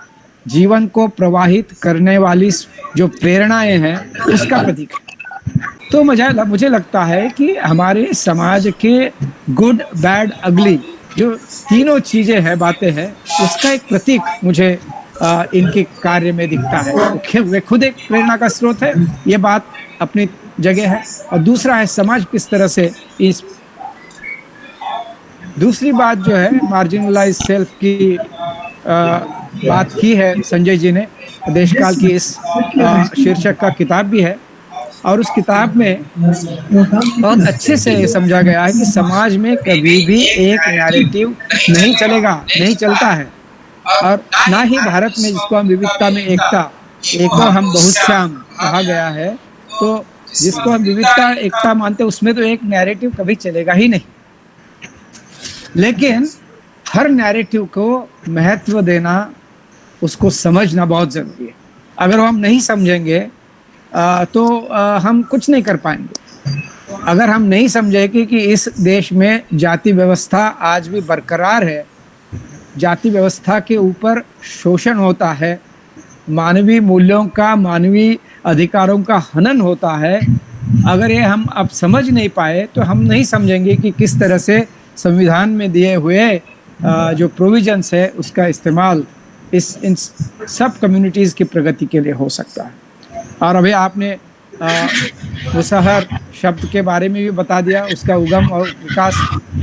Speaker 4: जीवन को प्रवाहित करने वाली जो प्रेरणाएं हैं उसका प्रतीक है। तो मुझे लगता है कि हमारे समाज के गुड बैड अगली जो तीनों चीजें हैं, बातें हैं, उसका एक प्रतीक मुझे इनके कार्य में दिखता है। वे खुद एक प्रेरणा का स्रोत है, ये बात अपनी जगह है। और दूसरा है समाज किस तरह से इस दूसरी बात जो है मार्जिनलाइज सेल्फ की बात की है संजय जी ने। देशकाल की इस शीर्षक का किताब भी है, और उस किताब में बहुत अच्छे से ये समझा गया है कि समाज में कभी भी एक नैरेटिव नहीं चलेगा, नहीं चलता है, और ना ही भारत में जिसको हम विविधता में एकता, एको हम बहुश्याम कहा गया है। तो जिसको हम विविधता एकता मानते हैं, उसमें तो एक नैरेटिव कभी चलेगा ही नहीं। लेकिन हर नैरेटिव को महत्व देना, उसको समझना बहुत जरूरी है। अगर हम नहीं समझेंगे तो हम कुछ नहीं कर पाएंगे। अगर हम नहीं समझेंगे कि इस देश में जाति व्यवस्था आज भी बरकरार है, जाति व्यवस्था के ऊपर शोषण होता है, मानवीय मूल्यों का, मानवीय अधिकारों का हनन होता है, अगर ये हम अब समझ नहीं पाए तो हम नहीं समझेंगे कि किस तरह से संविधान में दिए हुए जो प्रोविजंस है उसका इस्तेमाल इन सब कम्युनिटीज़ की प्रगति के लिए हो सकता है। और अभी आपने मुसहर शब्द के बारे में भी बता दिया, उसका उगम और विकास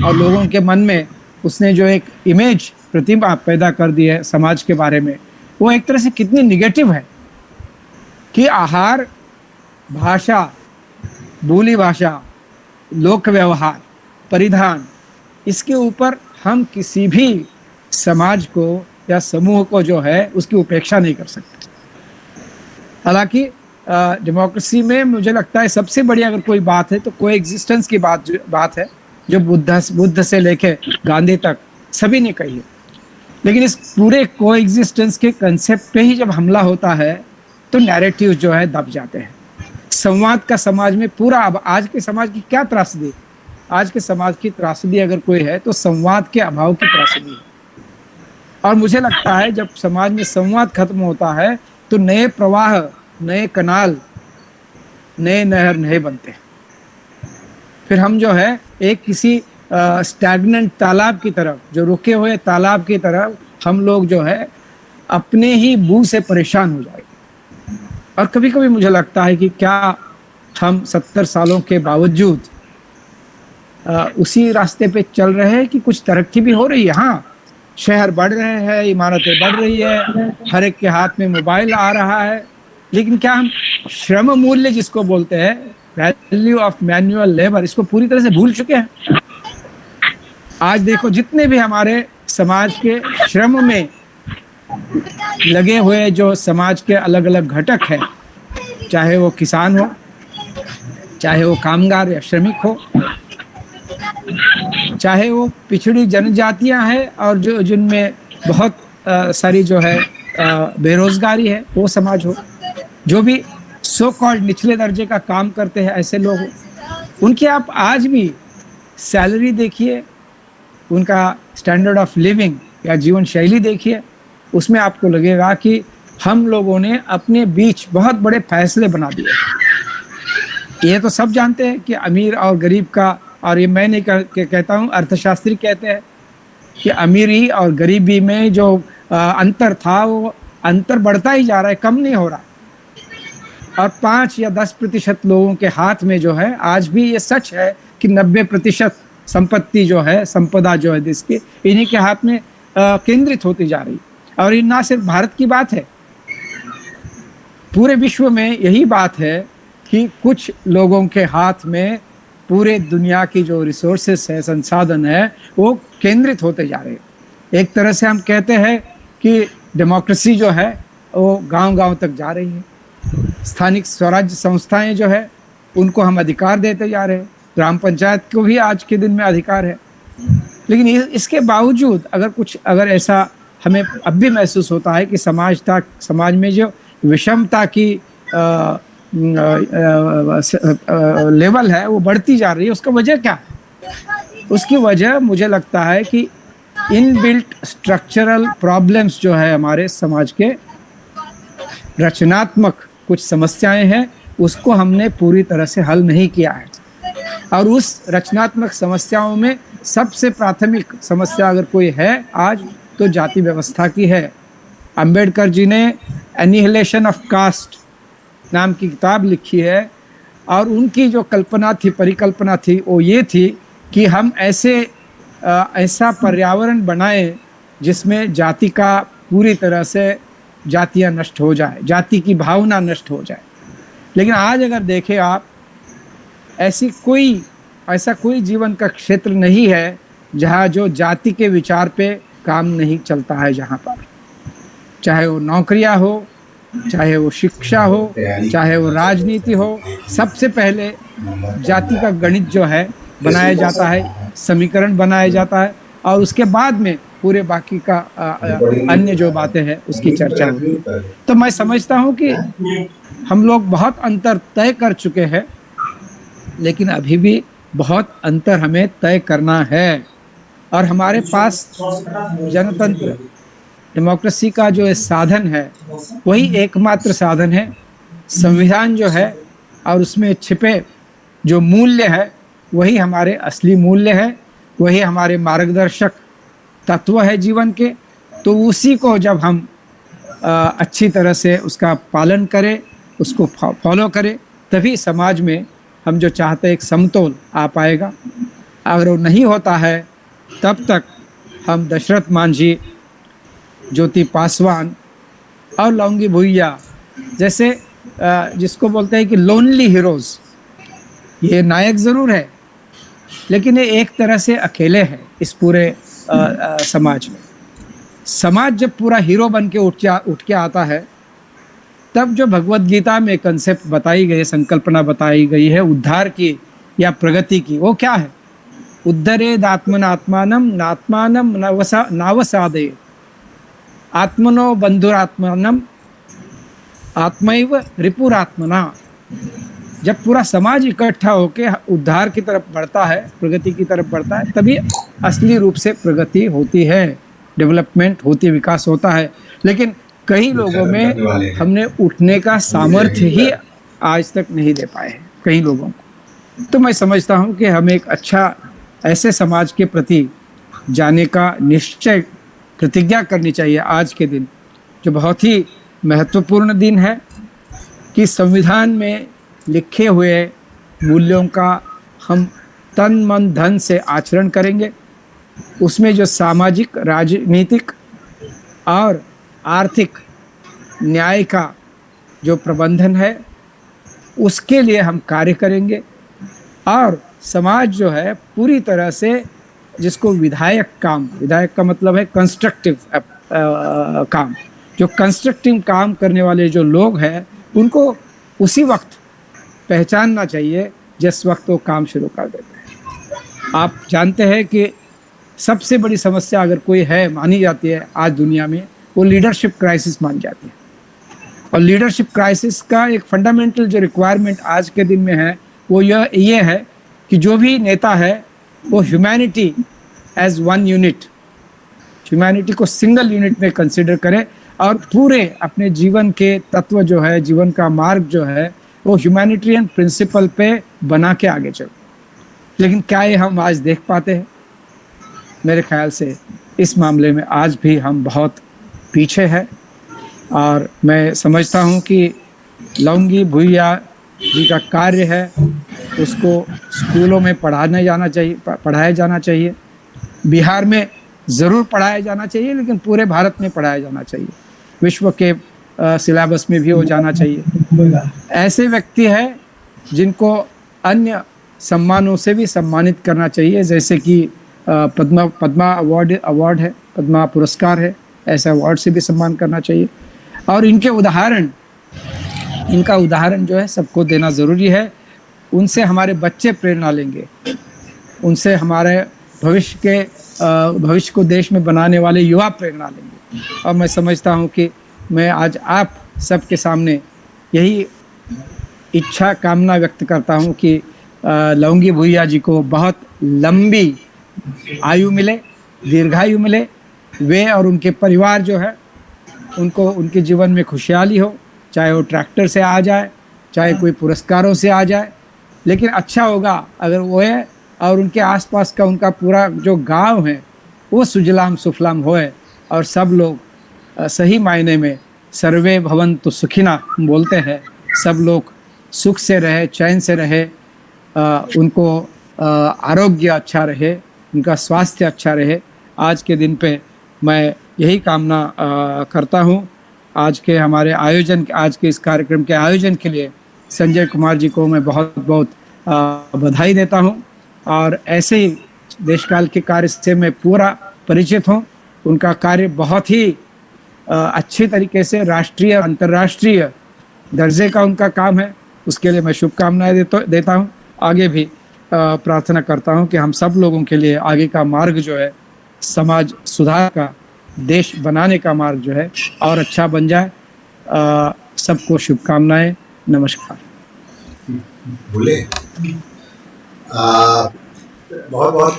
Speaker 4: और लोगों के मन में उसने जो एक इमेज, प्रतिमा पैदा कर दी है समाज के बारे में, वो एक तरह से कितनी निगेटिव है कि आहार, भाषा, बोली भाषा, लोक व्यवहार, परिधान, इसके ऊपर हम किसी भी समाज को या समूह को जो है उसकी उपेक्षा नहीं कर सकते। हालांकि डेमोक्रेसी में मुझे लगता है सबसे बड़ी अगर कोई बात है तो कोई एग्जिस्टेंस की बात है, जो बुद्ध से लेके गांधी तक सभी ने कही है। लेकिन इस पूरे को एग्जिस्टेंस के कंसेप्ट पे ही जब हमला होता है तो नैरेटिव जो है दब जाते हैं। संवाद का समाज में पूरा, अब आज के समाज की क्या त्रासदी, आज के समाज की त्रासदी अगर कोई है तो संवाद के अभाव की त्रासदी है। और मुझे लगता है जब समाज में संवाद खत्म होता है तो नए प्रवाह, नए कनाल, नए नहर नहीं बनते। फिर हम जो है एक किसी स्टैग्नेंट तालाब की तरफ, जो रुके हुए तालाब की तरफ हम लोग जो है अपने ही बू से परेशान हो जाएंगे। और कभी कभी मुझे लगता है कि क्या हम 70 सालों के बावजूद उसी रास्ते पे चल रहे हैं कि कुछ तरक्की भी हो रही है। हाँ, शहर बढ़ रहे हैं, इमारतें बढ़ रही है, हर एक के हाथ में मोबाइल आ रहा है, लेकिन क्या हम श्रम मूल्य जिसको बोलते हैं, वैल्यू ऑफ मैनुअल लेबर, इसको पूरी तरह से भूल चुके हैं। आज देखो जितने भी हमारे समाज के श्रम में लगे हुए जो समाज के अलग अलग घटक हैं, चाहे वो किसान हो, चाहे वो कामगार या श्रमिक हो, चाहे वो पिछड़ी जनजातियां हैं और जो जिनमें बहुत सारी जो है बेरोजगारी है वो समाज हो, जो भी सो कॉल्ड निचले दर्जे का काम करते हैं ऐसे लोग हो, उनकी आप आज भी सैलरी देखिए, उनका स्टैंडर्ड ऑफ लिविंग या जीवन शैली देखिए, उसमें आपको लगेगा कि हम लोगों ने अपने बीच बहुत बड़े फैसले बना दिए। ये तो सब जानते हैं कि अमीर और गरीब का, और ये मैं नहीं कहता हूँ, अर्थशास्त्री कहते हैं कि अमीरी और गरीबी में जो अंतर था वो अंतर बढ़ता ही जा रहा है, कम नहीं हो रहा। और 5 या 10% लोगों के हाथ में जो है, आज भी ये सच है कि 90% संपत्ति जो है, संपदा जो है देश की, इन्हीं के हाथ में केंद्रित होती जा रही। और ये ना सिर्फ भारत की बात है, पूरे विश्व में यही बात है कि कुछ लोगों के हाथ में पूरे दुनिया की जो रिसोर्सेस है, संसाधन है, वो केंद्रित होते जा रहे हैं। एक तरह से हम कहते हैं कि डेमोक्रेसी जो है वो गांव-गांव तक जा रही है। स्थानिक स्वराज्य संस्थाएं जो है उनको हम अधिकार देते जा रहे हैं, ग्राम पंचायत को भी आज के दिन में अधिकार है। लेकिन इसके बावजूद अगर ऐसा हमें अब भी महसूस होता है कि समाज में जो विषमता की लेवल है वो बढ़ती जा रही है, उसका वजह क्या है? उसकी वजह मुझे लगता है कि इनबिल्ट स्ट्रक्चरल प्रॉब्लम्स जो है हमारे समाज के, रचनात्मक कुछ समस्याएं हैं, उसको हमने पूरी तरह से हल नहीं किया है। और उस रचनात्मक समस्याओं में सबसे प्राथमिक समस्या अगर कोई है आज तो जाति व्यवस्था की है। अंबेडकर जी ने एनिहिलेशन ऑफ कास्ट नाम की किताब लिखी है, और उनकी जो कल्पना थी, परिकल्पना थी, वो ये थी कि हम ऐसा पर्यावरण बनाएं जिसमें जाति का पूरी तरह से जातियाँ नष्ट हो जाए, जाति की भावना नष्ट हो जाए। लेकिन आज अगर देखें आप, ऐसा कोई जीवन का क्षेत्र नहीं है जहाँ जो जाति के विचार पे काम नहीं चलता है। जहाँ पर चाहे वो नौकरियाँ हो, चाहे वो शिक्षा हो, चाहे वो राजनीति हो, सबसे पहले जाति का गणित जो है बनाया जाता है, समीकरण बनाया जाता है, और उसके बाद में पूरे बाकी का अन्य जो बातें हैं उसकी चर्चा होती है। तो मैं समझता हूँ कि हम लोग बहुत अंतर तय कर चुके हैं, लेकिन अभी भी बहुत अंतर हमें तय करना है। और हमारे पास जनतंत्र, डेमोक्रेसी का जो साधन है वही एकमात्र साधन है। संविधान जो है और उसमें छिपे जो मूल्य है वही हमारे असली मूल्य है, वही हमारे मार्गदर्शक तत्व है जीवन के। तो उसी को जब हम अच्छी तरह से उसका पालन करें, उसको फॉलो करें, तभी समाज में हम जो चाहते हैं एक समतोल आ पाएगा। अगर वो नहीं होता है तब तक हम दशरथ मांझी, ज्योति पासवान और लौंगी भुइया जैसे जिसको बोलते हैं कि लोनली हीरोज़, ये नायक ज़रूर है लेकिन ये एक तरह से अकेले हैं इस पूरे समाज में। समाज जब पूरा हीरो बन के उठ के आता है, तब जो भगवत गीता में कंसेप्ट बताई गई, संकल्पना बताई गई है उद्धार की या प्रगति की, वो क्या है? उद्धरेद आत्मनात्मानम नात्मानम नावसादे आत्मनो बंधुरात्मनम आत्मैव रिपुरात्मना। जब पूरा समाज इकट्ठा होके उद्धार की तरफ बढ़ता है, प्रगति की तरफ बढ़ता है, तभी असली रूप से प्रगति होती है, डेवलपमेंट होती है, विकास होता है। लेकिन कई लोगों में हमने उठने का सामर्थ्य ही आज तक नहीं दे पाए हैं कई लोगों को। तो मैं समझता हूँ कि हमें एक अच्छा ऐसे समाज के प्रति जाने का निश्चय, प्रतिज्ञा करनी चाहिए आज के दिन, जो बहुत ही महत्वपूर्ण दिन है, कि संविधान में लिखे हुए मूल्यों का हम तन मन धन से आचरण करेंगे। उसमें जो सामाजिक, राजनीतिक और आर्थिक न्याय का जो प्रबंधन है उसके लिए हम कार्य करेंगे। और समाज जो है पूरी तरह से जिसको विधायक काम, विधायक का मतलब है कंस्ट्रक्टिव काम, जो कंस्ट्रक्टिव काम करने वाले जो लोग हैं उनको उसी वक्त पहचानना चाहिए जिस वक्त वो काम शुरू कर देते हैं। आप जानते हैं कि सबसे बड़ी समस्या अगर कोई है मानी जाती है आज दुनिया में, वो लीडरशिप क्राइसिस मानी जाती है। और लीडरशिप क्राइसिस का एक फंडामेंटल जो रिक्वायरमेंट आज के दिन में है वो ये है कि जो भी नेता है वो humanity as one unit, humanity को सिंगल यूनिट में कंसिडर करे और पूरे अपने जीवन के तत्व जो है, जीवन का मार्ग जो है, वो ह्यूमैनिटेरियन प्रिंसिपल पे बना के आगे चले। लेकिन क्या ये हम आज देख पाते हैं? मेरे ख्याल से इस मामले में आज भी हम बहुत पीछे हैं। और मैं समझता हूँ कि लौंगी भुइया जी का कार्य है उसको स्कूलों में पढ़ाया जाना चाहिए। बिहार में ज़रूर पढ़ाया जाना चाहिए, लेकिन पूरे भारत में पढ़ाया जाना चाहिए, विश्व के सिलेबस में भी हो जाना चाहिए। ऐसे व्यक्ति हैं जिनको अन्य सम्मानों से भी सम्मानित करना चाहिए, जैसे कि पद्मा अवार्ड है, पद्मा पुरस्कार है, ऐसे अवार्ड से भी सम्मान करना चाहिए। और इनका उदाहरण जो है सबको देना ज़रूरी है। उनसे हमारे बच्चे प्रेरणा लेंगे, उनसे हमारे भविष्य को देश में बनाने वाले युवा प्रेरणा लेंगे। और मैं समझता हूँ कि मैं आज आप सबके सामने यही इच्छा कामना व्यक्त करता हूँ कि लौंगी भुइया जी को बहुत लंबी आयु मिले, दीर्घायु मिले, वे और उनके परिवार जो है उनको उनके जीवन में खुशहाली हो, चाहे वो ट्रैक्टर से आ जाए, चाहे कोई पुरस्कारों से आ जाए। लेकिन अच्छा होगा अगर वो है और उनके आसपास का उनका पूरा जो गांव है वो सुजलाम सुफलाम होए और सब लोग सही मायने में सर्वे भवन्तु सुखिना बोलते हैं, सब लोग सुख से रहे, चैन से रहे, उनको आरोग्य अच्छा रहे, उनका स्वास्थ्य अच्छा रहे। आज के दिन पे मैं यही कामना करता हूँ। आज के इस कार्यक्रम के आयोजन के लिए संजय कुमार जी को मैं बहुत बहुत बधाई देता हूँ। और ऐसे ही देशकाल के कार्य से मैं पूरा परिचित हूँ। उनका कार्य बहुत ही अच्छी तरीके से राष्ट्रीय अंतर्राष्ट्रीय दर्जे का उनका काम है। उसके लिए मैं शुभकामनाएं देता हूँ। आगे भी प्रार्थना करता हूँ कि हम सब लोगों के लिए आगे का मार्ग जो है समाज सुधार का, देश बनाने का मार्ग जो है और अच्छा बन जाए। सबको शुभकामनाएं। नमस्कार।
Speaker 1: बोले बहुत बहुत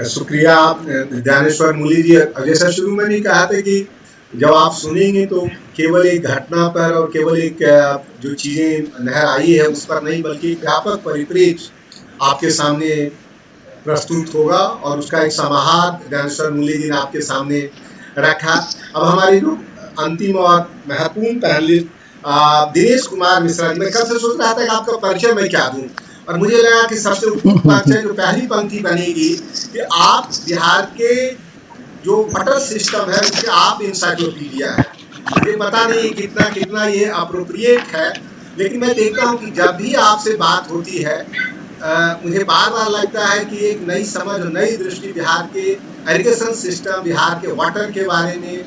Speaker 1: शुक्रिया ज्ञानेश्वर मूली जी। जैसा शुरू में नहीं कहा था कि जब आप सुनेंगे तो केवल एक घटना पर और केवल एक जो चीजें नहर आई है उस पर नहीं, बल्कि व्यापक परिप्रेक्ष्य आपके सामने प्रस्तुत होगा और उसका एक समाहार ज्ञानेश्वर मूली जी ने आपके सामने रखा। अब हमारी जो अंतिम और महत्वपूर्ण पैनलिस्ट दिनेश कुमार मिश्रा जी, मैं कब से सोच रहा था कि आपका परिचय मैं क्या दूं, और मुझे लगा कि सबसे उपयुक्त परिचय जो पहली पंक्ति बनेगी कि आप बिहार के जो वाटर सिस्टम है उसके आप इंसाइक्लोपीडिया है। मुझे पता नहीं कितना कितना ये अप्रोप्रिएट है, लेकिन मैं देखता हूँ कि जब भी आपसे बात होती है मुझे बार बार लगता है कि एक नई समझ और नई दृष्टि बिहार के इरिगेशन सिस्टम, बिहार के वाटर के बारे में,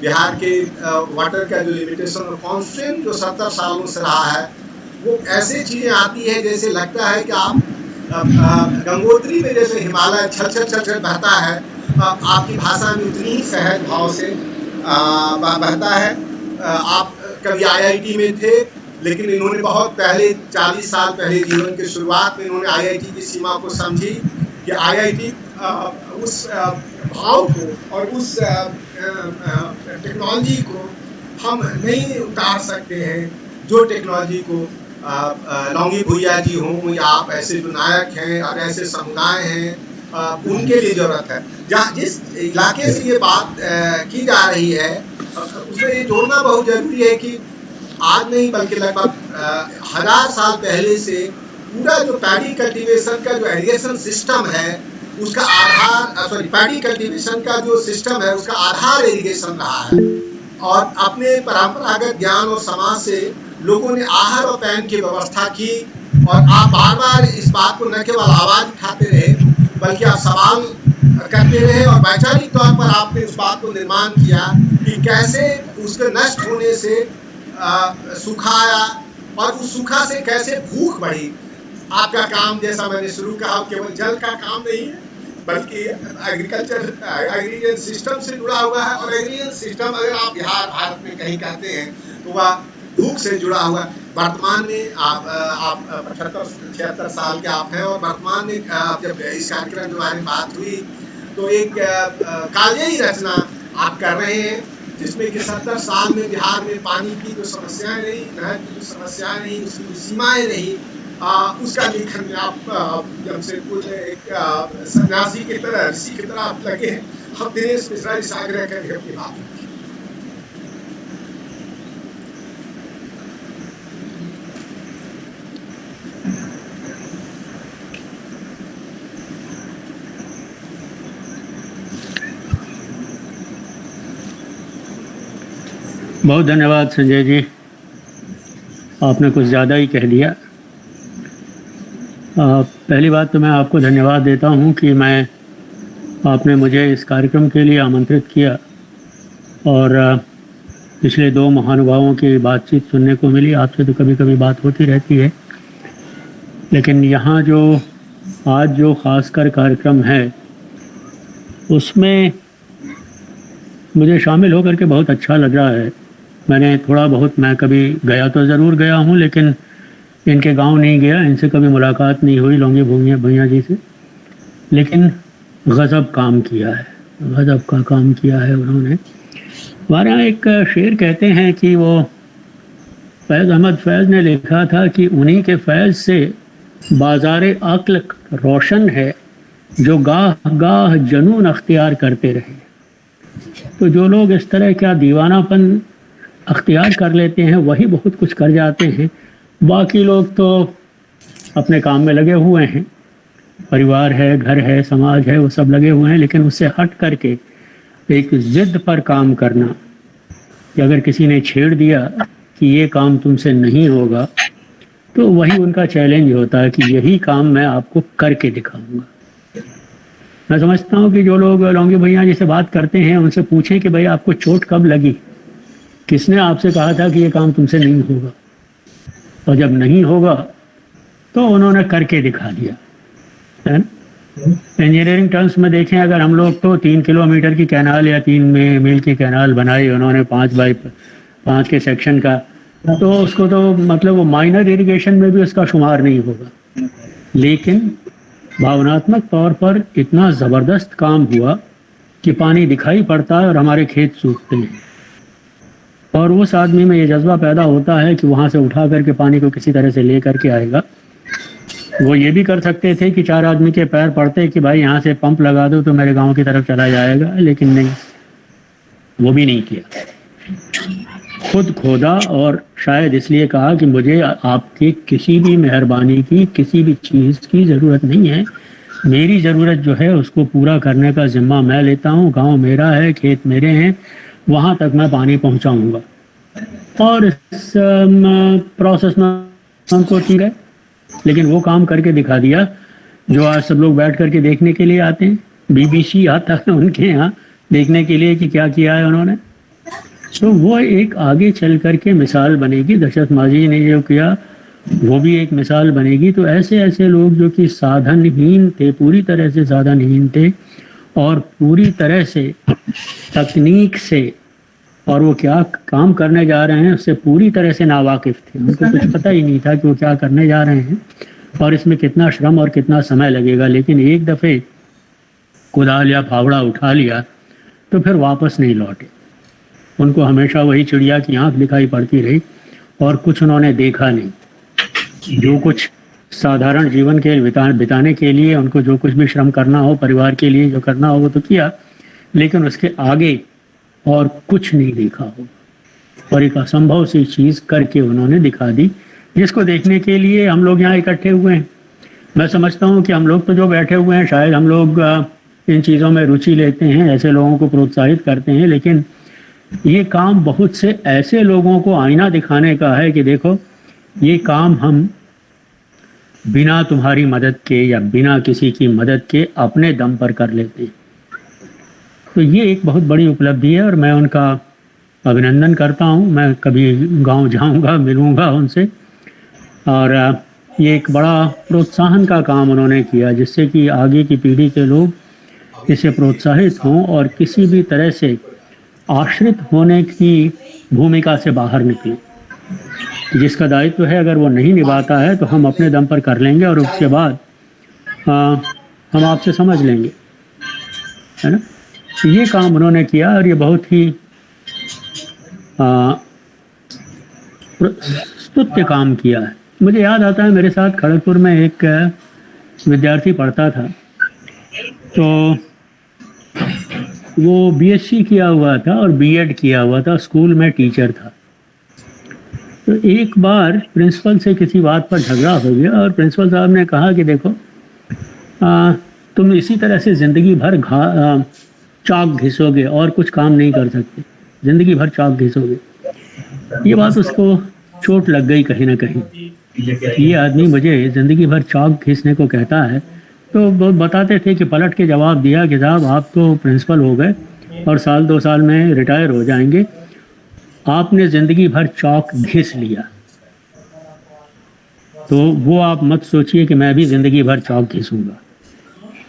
Speaker 1: बिहार के वाटर का जो लिमिटेशन और कॉन्स्टेंट जो 70 सालों से रहा है, वो ऐसे चीजें आती है जैसे लगता है कि आप गंगोत्री में जैसे हिमालय छल छल छल छल बहता है, आपकी भाषा में उतनी ही सहज भाव से बहता है। आप कभी IIT में थे, लेकिन इन्होंने बहुत पहले 40 साल पहले जीवन की शुरुआत में इन्होंने IIT की सीमा को समझी कि IIT उस भाव को और उस टेक्नोलॉजी को हम नहीं उतार सकते हैं जो टेक्नोलॉजी को लौंगी भुइया जी हों या आप ऐसे जो नायक हैं और ऐसे समुदाय हैं उनके लिए जरूरत है। जहाँ जिस इलाके से ये बात की जा रही है उसमें ये जोड़ना बहुत जरूरी है कि आज नहीं बल्कि लगभग 1000 साल पहले से पूरा जो पैडी कल्टीवेशन का जो इरिगेशन सिस्टम है उसका आधार, पैडी कल्टीवेशन का जो सिस्टम है उसका आधार इरिगेशन रहा है। और अपने परंपरागत ज्ञान और समाज से लोगों ने आहार और पैन की व्यवस्था की, और आप बार बार इस बात को न केवल आवाज उठाते रहे बल्कि आप सवाल करते रहे और वैचारिक तौर पर आपने उस बात को निर्माण किया कि कैसे उसके नष्ट होने से सूखा आया और उस सूखा से कैसे भूख बढ़ी। आपका काम, जैसा मैंने शुरू कहा, केवल जल का काम नहीं है बल्कि एग्रीकल्चर सिस्टम से जुड़ा हुआ है। और एग्रीकल्चर सिस्टम अगर आप बिहार भारत में कहीं कहते हैं तो वह भूख से जुड़ा हुआ है। वर्तमान में आप 75-76 साल के आप हैं और वर्तमान में जब इस कार्यक्रम के बारे में बात हुई तो एक काव्ययी रचना आप कर रहे हैं जिसमें कि 70 साल में बिहार में पानी की जो समस्याएं रही, नहर की जो समस्याएं रही, उसकी जो सीमाएं रही, उसका लेखन में आप जब से कुछ एक सन्यासी की तरह, ऋषि की तरह आप लगे हैं। हम दिनेश मिश्रा जी से आग्रह करेंगे अपनी बात।
Speaker 5: बहुत धन्यवाद संजय जी, आपने कुछ ज़्यादा ही कह दिया। पहली बात तो मैं आपको धन्यवाद देता हूं कि आपने मुझे इस कार्यक्रम के लिए आमंत्रित किया और पिछले 2 महानुभावों की बातचीत सुनने को मिली। आपसे तो कभी कभी बात होती रहती है, लेकिन यहाँ जो आज जो ख़ासकर कार्यक्रम है उसमें मुझे शामिल होकर के बहुत अच्छा लग रहा है। मैंने थोड़ा बहुत, मैं कभी गया तो ज़रूर गया हूँ, लेकिन इनके गांव नहीं गया, इनसे कभी मुलाकात नहीं हुई लौंगी भुइया जी से, लेकिन गज़ब काम किया है, गज़ब का काम किया है उन्होंने। हमारे यहाँ एक शेर कहते हैं कि वो फैज़ अहमद फैज़ ने लिखा था कि उन्हीं के फैज़ से बाज़ार अक्ल रोशन है जो गाह गाह जनून अख्तियार करते रहे। तो जो लोग इस तरह का दीवानापन अख्तियार कर लेते हैं वही बहुत कुछ कर जाते हैं। बाकी लोग तो अपने काम में लगे हुए हैं, परिवार है, घर है, समाज है, वो सब लगे हुए हैं, लेकिन उससे हट करके एक ज़िद पर काम करना कि अगर किसी ने छेड़ दिया कि ये काम तुमसे नहीं होगा तो वही उनका चैलेंज होता है कि यही काम मैं आपको करके दिखाऊंगा। मैं समझता हूँ कि जो लोग लौंगी भैया जी से बात करते हैं उनसे पूछें कि भाई आपको चोट कब लगी, किसने आपसे कहा था कि ये काम तुमसे नहीं होगा, और जब नहीं होगा तो उन्होंने करके दिखा दिया, है ना। इंजीनियरिंग टर्म्स में देखें, अगर हम लोग तो 3 किलोमीटर की कैनाल या 3 मील की कैनाल बनाई उन्होंने 5x5 के सेक्शन का, तो उसको तो मतलब वो माइनर इरिगेशन में भी उसका शुमार नहीं होगा, लेकिन भावनात्मक तौर पर इतना ज़बरदस्त काम हुआ कि पानी दिखाई पड़ता है और हमारे खेत सूखते हैं, और उस आदमी में ये जज्बा पैदा होता है कि वहाँ से उठा करके पानी को किसी तरह से ले करके आएगा। वो ये भी कर सकते थे कि 4 आदमी के पैर पड़ते कि भाई यहाँ से पंप लगा दो तो मेरे गांव की तरफ चला जाएगा, लेकिन नहीं, वो भी नहीं किया, खुद खोदा, और शायद इसलिए कहा कि मुझे आपकी किसी भी मेहरबानी की, किसी भी चीज़ की ज़रूरत नहीं है, मेरी ज़रूरत जो है उसको पूरा करने का जिम्मा मैं लेता हूँ, गांव मेरा है, खेत मेरे हैं, वहाँ तक मैं पानी पहुँचाऊँगा। और इस प्रोसेस में हमको ठीक है, लेकिन वो काम करके दिखा दिया जो आज सब लोग बैठ करके देखने के लिए आते हैं, BBC आता है उनके यहाँ देखने के लिए कि क्या किया है उन्होंने। तो वो एक आगे चल करके मिसाल बनेगी, दशरथ माझी ने जो किया वो भी एक मिसाल बनेगी। तो ऐसे ऐसे लोग जो कि साधनहीन थे, पूरी तरह से साधनहीन थे, और पूरी तरह से तकनीक से और वो क्या काम करने जा रहे हैं उससे पूरी तरह से नावाकिफ थे, उनको कुछ पता ही नहीं था कि वो क्या करने जा रहे हैं और इसमें कितना श्रम और कितना समय लगेगा। लेकिन एक दफ़े कुदाल या फावड़ा उठा लिया तो फिर वापस नहीं लौटे, उनको हमेशा वही चिड़िया की आंख दिखाई पड़ती रही और कुछ उन्होंने देखा नहीं। जो कुछ साधारण जीवन के बिताने के लिए उनको जो कुछ भी श्रम करना हो, परिवार के लिए जो करना हो वो तो किया, लेकिन उसके आगे और कुछ नहीं देखा हो, और एक असंभव सी चीज़ करके उन्होंने दिखा दी, जिसको देखने के लिए हम लोग यहाँ इकट्ठे हुए हैं। मैं समझता हूँ कि हम लोग तो जो बैठे हुए हैं शायद हम लोग इन चीज़ों में रुचि लेते हैं, ऐसे लोगों को प्रोत्साहित करते हैं, लेकिन ये काम बहुत से ऐसे लोगों को आईना दिखाने का है कि देखो ये काम हम बिना तुम्हारी मदद के या बिना किसी की मदद के अपने दम पर कर लेते हैं। तो ये एक बहुत बड़ी उपलब्धि है और मैं उनका अभिनंदन करता हूँ। मैं कभी गांव जाऊँगा, मिलूँगा उनसे, और ये एक बड़ा प्रोत्साहन का काम उन्होंने किया जिससे कि आगे की पीढ़ी के लोग इससे प्रोत्साहित हों और किसी भी तरह से आश्रित होने की भूमिका से बाहर निकले। जिसका दायित्व है अगर वो नहीं निभाता है तो हम अपने दम पर कर लेंगे और उसके बाद हम आपसे समझ लेंगे, है ना। ये काम उन्होंने किया और ये बहुत ही स्तुत्य काम किया है। मुझे याद आता है मेरे साथ खड़गपुर में एक विद्यार्थी पढ़ता था, तो वो BSc किया हुआ था और B.Ed किया हुआ था, स्कूल में टीचर था। तो एक बार प्रिंसिपल से किसी बात पर झगड़ा हो गया और प्रिंसिपल साहब ने कहा कि देखो तुम इसी तरह से ज़िंदगी भर चाक घिसोगे और कुछ काम नहीं कर सकते, ज़िंदगी भर चाक घिसोगे। ये बात उसको चोट लग गई कहीं ना कहीं, ये आदमी मुझे ज़िंदगी भर चाक घिसने को कहता है। तो वो बताते थे कि पलट के जवाब दिया कि साहब आप तो प्रिंसिपल हो गए और 1-2 साल में रिटायर हो जाएंगे, आपने ज़िंदगी भर चौक घिस लिया, तो वो आप मत सोचिए कि मैं भी ज़िंदगी भर चौक घिसूँगा।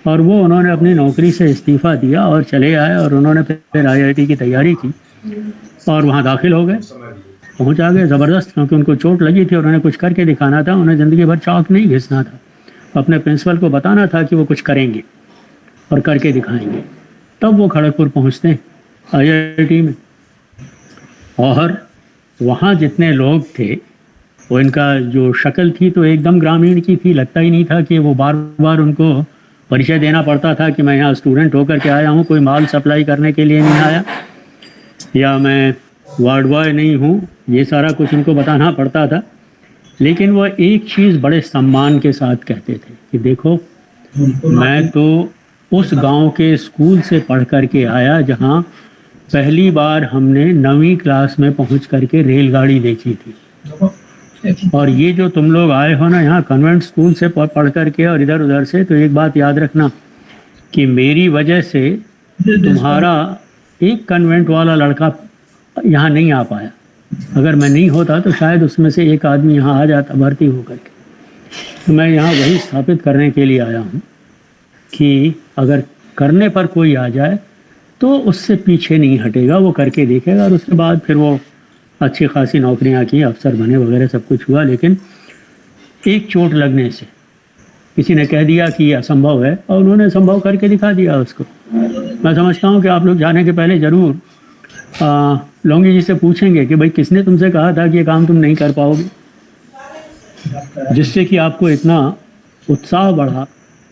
Speaker 5: और वो उन्होंने अपनी नौकरी से इस्तीफ़ा दिया और चले आए और उन्होंने फिर IIT की तैयारी की और वहाँ दाखिल हो गए, पहुँच आ गए ज़बरदस्त, क्योंकि उनको चोट लगी थी और उन्हें कुछ करके दिखाना था, उन्हें ज़िंदगी भर चौक नहीं घिसना था, अपने प्रिंसिपल को बताना था कि वो कुछ करेंगे और करके दिखाएंगे। तब वो खड़गपुर पहुँचते हैं IIT में, और वहाँ जितने लोग थे वो इनका जो शक्ल थी तो एकदम ग्रामीण की थी, लगता ही नहीं था कि वो बार बार उनको परिचय देना पड़ता था कि मैं यहाँ स्टूडेंट होकर के आया हूँ, कोई माल सप्लाई करने के लिए नहीं आया, या मैं वार्ड बॉय नहीं हूँ, ये सारा कुछ उनको बताना पड़ता था। लेकिन वो एक चीज़ बड़े सम्मान के साथ कहते थे कि देखो मैं तो उस गांव के स्कूल से पढ़ कर के आया जहां पहली बार हमने 9वीं क्लास में पहुंच करके रेलगाड़ी देखी थी, और ये जो तुम लोग आए हो ना यहाँ कन्वेंट स्कूल से पढ़ करके और इधर उधर से, तो एक बात याद रखना कि मेरी वजह से तुम्हारा एक कन्वेंट वाला लड़का यहाँ नहीं आ पाया, अगर मैं नहीं होता तो शायद उसमें से एक आदमी यहाँ आ जाता भर्ती होकर के। तो मैं यहाँ वही स्थापित करने के लिए आया हूँ कि अगर करने पर कोई आ जाए तो उससे पीछे नहीं हटेगा, वो करके देखेगा और उसके बाद फिर वो अच्छी खासी नौकरियाँ की, अफसर बने वगैरह सब कुछ हुआ। लेकिन एक चोट लगने से किसी ने कह दिया कि ये असंभव है और उन्होंने संभव करके दिखा दिया उसको। मैं समझता हूँ कि आप लोग जाने के पहले ज़रूर लौंगी जी से पूछेंगे कि भाई किसने तुमसे कहा था कि ये काम तुम नहीं कर पाओगे, जिससे कि आपको इतना उत्साह बढ़ा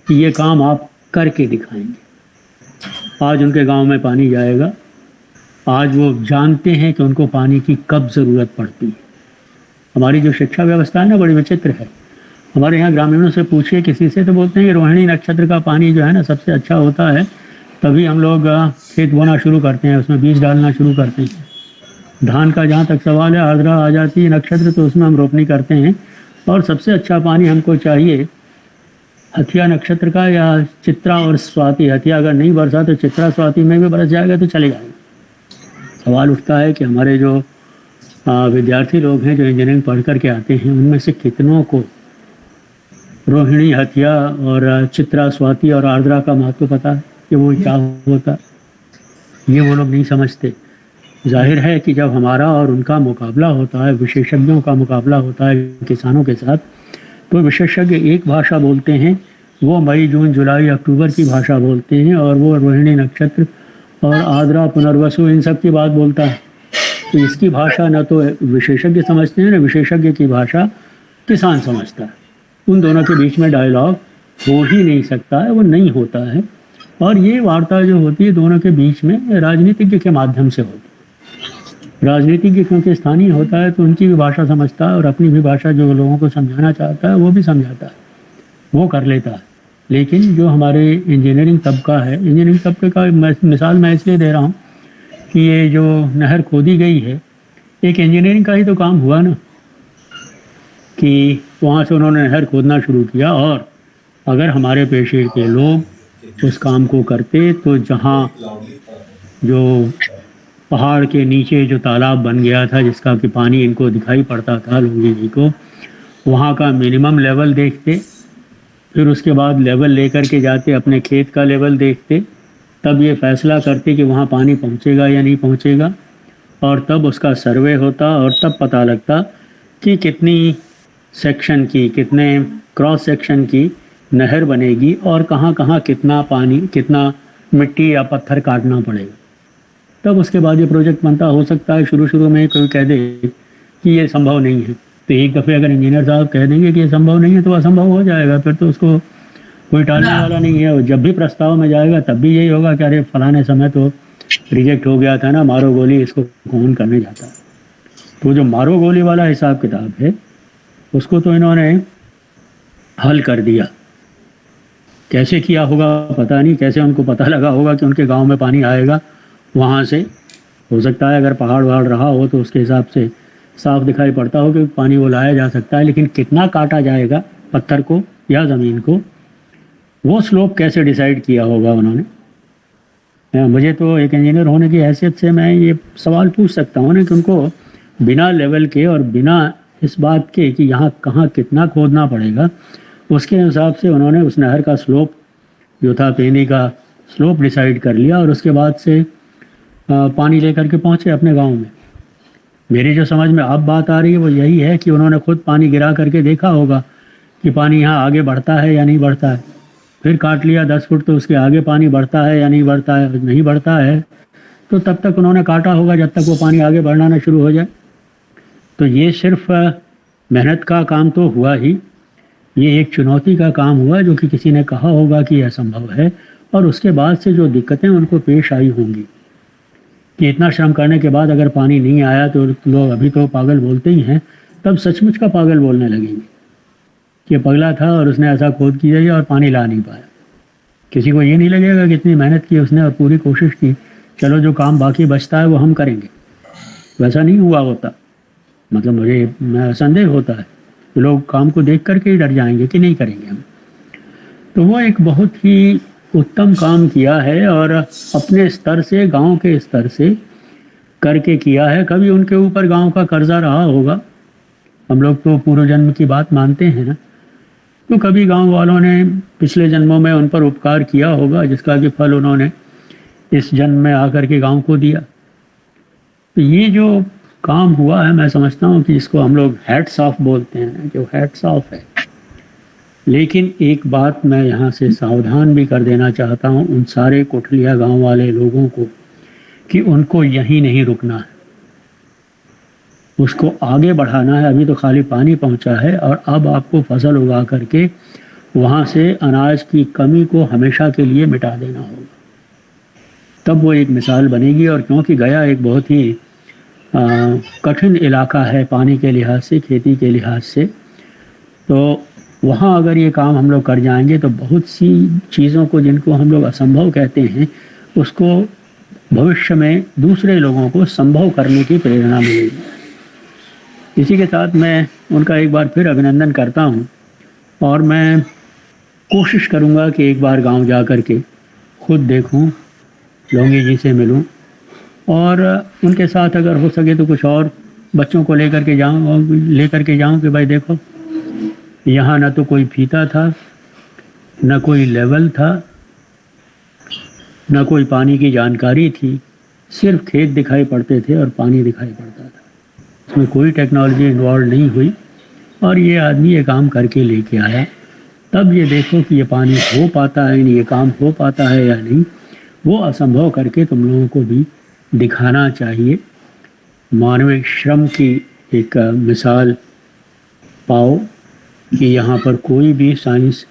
Speaker 5: कि ये काम आप करके दिखाएंगे। आज उनके गांव में पानी जाएगा, आज वो जानते हैं कि उनको पानी की कब ज़रूरत पड़ती है। हमारी जो शिक्षा व्यवस्था है ना, बड़ी विचित्र है। हमारे यहाँ ग्रामीणों से पूछिए किसी से तो बोलते हैं कि रोहिणी नक्षत्र का पानी जो है ना सबसे अच्छा होता है, तभी हम लोग खेत बोना शुरू करते हैं, उसमें बीज डालना शुरू करते हैं। धान का जहाँ तक सवाल है, आर्द्रा आ जाती है नक्षत्र तो उसमें हम रोपनी करते हैं। और सबसे अच्छा पानी हमको चाहिए हथिया नक्षत्र का या चित्रा और स्वाति। हथिया अगर नहीं बरसा तो चित्रा स्वाति में भी बरस जाएगा तो चले जाएगा। सवाल उठता है कि हमारे जो विद्यार्थी लोग हैं जो इंजीनियरिंग पढ़ कर के आते हैं, उनमें से कितनों को रोहिणी, हथिया और चित्रा, स्वाति और आर्द्रा का महत्व पता है कि वो क्या होता है? ये वो लोग नहीं समझते। जाहिर है कि जब हमारा और उनका मुकाबला होता है, विशेषज्ञों का मुकाबला होता है किसानों के साथ, तो विशेषज्ञ एक भाषा बोलते हैं, वो मई, जून, जुलाई, अक्टूबर की भाषा बोलते हैं, और वो रोहिणी नक्षत्र और आर्द्रा, पुनर्वसु इन सब की बात बोलता है। तो इसकी भाषा न तो विशेषज्ञ समझते हैं, न विशेषज्ञ की भाषा किसान समझता है। उन दोनों के बीच में डायलॉग हो ही नहीं सकता है, वो नहीं होता है। और ये वार्ता जो होती है दोनों के बीच में राजनीतिज्ञ के माध्यम से होती है। राजनीतिज्ञ क्योंकि स्थानीय होता है तो उनकी भी भाषा समझता है और अपनी भी भाषा जो लोगों को समझाना चाहता है वो भी समझाता है, वो कर लेता है। लेकिन जो हमारे इंजीनियरिंग तबका है, इंजीनियरिंग तबके का मिसाल मैं इसलिए दे रहा हूँ कि ये जो नहर खोदी गई है, एक इंजीनियरिंग का ही तो काम हुआ ना, कि वहाँ से उन्होंने नहर खोदना शुरू किया। और अगर हमारे पेशे के लोग उस काम को करते तो जहाँ जो पहाड़ के नीचे जो तालाब बन गया था जिसका कि पानी इनको दिखाई पड़ता था लौंगी जी को, वहाँ का मिनिमम लेवल देखते, फिर उसके बाद लेवल लेकर के जाते अपने खेत का लेवल देखते, तब ये फैसला करते कि वहाँ पानी पहुँचेगा या नहीं पहुँचेगा, और तब उसका सर्वे होता और तब पता लगता कि कितनी सेक्शन की, कितने क्रॉस सेक्शन की नहर बनेगी और कहाँ कहाँ कितना पानी, कितना मिट्टी या पत्थर काटना पड़ेगा। तब उसके बाद ये प्रोजेक्ट बनता। हो सकता है शुरू शुरू में कोई कह दे कि ये संभव नहीं है, तो एक दफ़े अगर इंजीनियर साहब कह देंगे कि ये संभव नहीं है तो असंभव हो जाएगा, फिर तो उसको कोई टालने वाला नहीं है। जब भी प्रस्ताव में जाएगा तब भी यही होगा कि अरे फलाने समय तो रिजेक्ट हो गया था ना, मारो गोली, इसको कौन करने जाता है। तो जो मारो गोली वाला हिसाब किताब है उसको तो इन्होंने हल कर दिया। कैसे किया होगा पता नहीं, कैसे उनको पता लगा होगा कि उनके गांव में पानी आएगा वहाँ से। हो सकता है अगर पहाड़ वहाड़ रहा हो तो उसके हिसाब से साफ दिखाई पड़ता हो कि पानी वो लाया जा सकता है, लेकिन कितना काटा जाएगा पत्थर को या ज़मीन को, वो स्लोप कैसे डिसाइड किया होगा उन्होंने। मुझे तो एक इंजीनियर होने की हैसियत से मैं ये सवाल पूछ सकता हूँ ना कि उनको बिना लेवल के और बिना इस बात के कि यहाँ कहाँ कितना खोदना पड़ेगा, उसके हिसाब से उन्होंने उस नहर का स्लोप जो था, पेनी का स्लोप डिसाइड कर लिया और उसके बाद से पानी लेकर के पहुँचे अपने गांव में। मेरी जो समझ में अब बात आ रही है वो यही है कि उन्होंने खुद पानी गिरा करके देखा होगा कि पानी यहाँ आगे बढ़ता है या नहीं बढ़ता है, फिर काट लिया 10 फुट तो उसके आगे पानी बढ़ता है या नहीं बढ़ता है। नहीं बढ़ता है तो तब तक उन्होंने काटा होगा जब तक वो पानी आगे बढ़ना ना शुरू हो जाए। तो ये सिर्फ मेहनत का काम तो हुआ ही, ये एक चुनौती का काम हुआ जो कि किसी ने कहा होगा कि यह संभव है, और उसके बाद से जो दिक्कतें उनको पेश आई होंगी कि इतना श्रम करने के बाद अगर पानी नहीं आया तो लोग अभी तो पागल बोलते ही हैं, तब सचमुच का पागल बोलने लगेंगे कि पगला था और उसने ऐसा खोद किया और पानी ला नहीं पाया। किसी को ये नहीं लगेगा कि इतनी मेहनत की उसने और पूरी कोशिश की, चलो जो काम बाकी बचता है वो हम करेंगे। वैसा नहीं हुआ होता। मतलब मुझे संदेह होता है लोग काम को देख करके ही डर जाएंगे कि नहीं करेंगे हम। तो वो एक बहुत ही उत्तम काम किया है और अपने स्तर से, गांव के स्तर से करके किया है। कभी उनके ऊपर गांव का कर्जा रहा होगा, हम लोग तो पूर्व जन्म की बात मानते हैं ना, तो कभी गांव वालों ने पिछले जन्मों में उन पर उपकार किया होगा, जिसका कि फल उन्होंने इस जन्म में आकर के गांव को दिया। तो ये जो काम हुआ है, मैं समझता हूँ कि इसको हम लोग हैट्स ऑफ बोलते हैं, जो हैट्स ऑफ है। लेकिन एक बात मैं यहाँ से सावधान भी कर देना चाहता हूँ उन सारे कोठलिया गांव वाले लोगों को कि उनको यहीं नहीं रुकना है, उसको आगे बढ़ाना है। अभी तो खाली पानी पहुँचा है और अब आपको फसल उगा करके वहाँ से अनाज की कमी को हमेशा के लिए मिटा देना होगा, तब वो एक मिसाल बनेगी। और क्योंकि गया एक बहुत ही कठिन इलाका है पानी के लिहाज से, खेती के लिहाज से, तो वहाँ अगर ये काम हम लोग कर जाएंगे तो बहुत सी चीज़ों को जिनको हम लोग असंभव कहते हैं, उसको भविष्य में दूसरे लोगों को संभव करने की प्रेरणा मिलेगी। इसी के साथ मैं उनका एक बार फिर अभिनंदन करता हूँ और मैं कोशिश करूँगा कि एक बार गांव जा कर के खुद देखूँ, लौंगी जी से मिलूँ और उनके साथ अगर हो सके तो कुछ और बच्चों को लेकर के जाऊँ कि भाई देखो, यहाँ ना तो कोई फीता था, न कोई लेवल था, न कोई पानी की जानकारी थी, सिर्फ खेत दिखाई पड़ते थे और पानी दिखाई पड़ता था। इसमें कोई टेक्नोलॉजी इन्वॉल्व नहीं हुई और ये आदमी ये काम करके लेके आया। तब ये देखो कि ये पानी हो पाता है, ये काम हो पाता है या नहीं, वो असंभव करके तुम लोगों को भी दिखाना चाहिए। मानवीय श्रम की एक मिसाल पाओ कि यहाँ पर कोई भी साइंस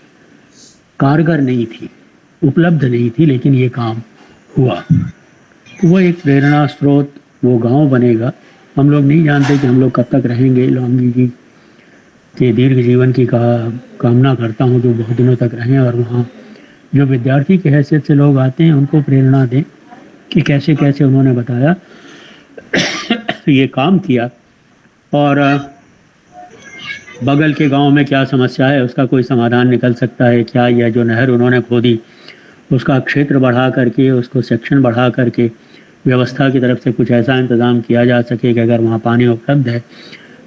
Speaker 5: कारगर नहीं थी, उपलब्ध नहीं थी, लेकिन ये काम हुआ। वो एक प्रेरणा स्रोत वो गांव बनेगा। हम लोग नहीं जानते कि हम लोग कब तक रहेंगे। लौंगी जी के दीर्घ जीवन की कामना करता हूँ कि वो बहुत दिनों तक रहें और वहाँ जो विद्यार्थी की हैसियत से लोग आते हैं उनको प्रेरणा दें कि कैसे कैसे उन्होंने बताया ये काम किया और बगल के गांव में क्या समस्या है उसका कोई समाधान निकल सकता है क्या, या जो नहर उन्होंने खोदी उसका क्षेत्र बढ़ा करके, उसको सेक्शन बढ़ा करके व्यवस्था की तरफ से कुछ ऐसा इंतज़ाम किया जा सके कि अगर वहाँ पानी उपलब्ध है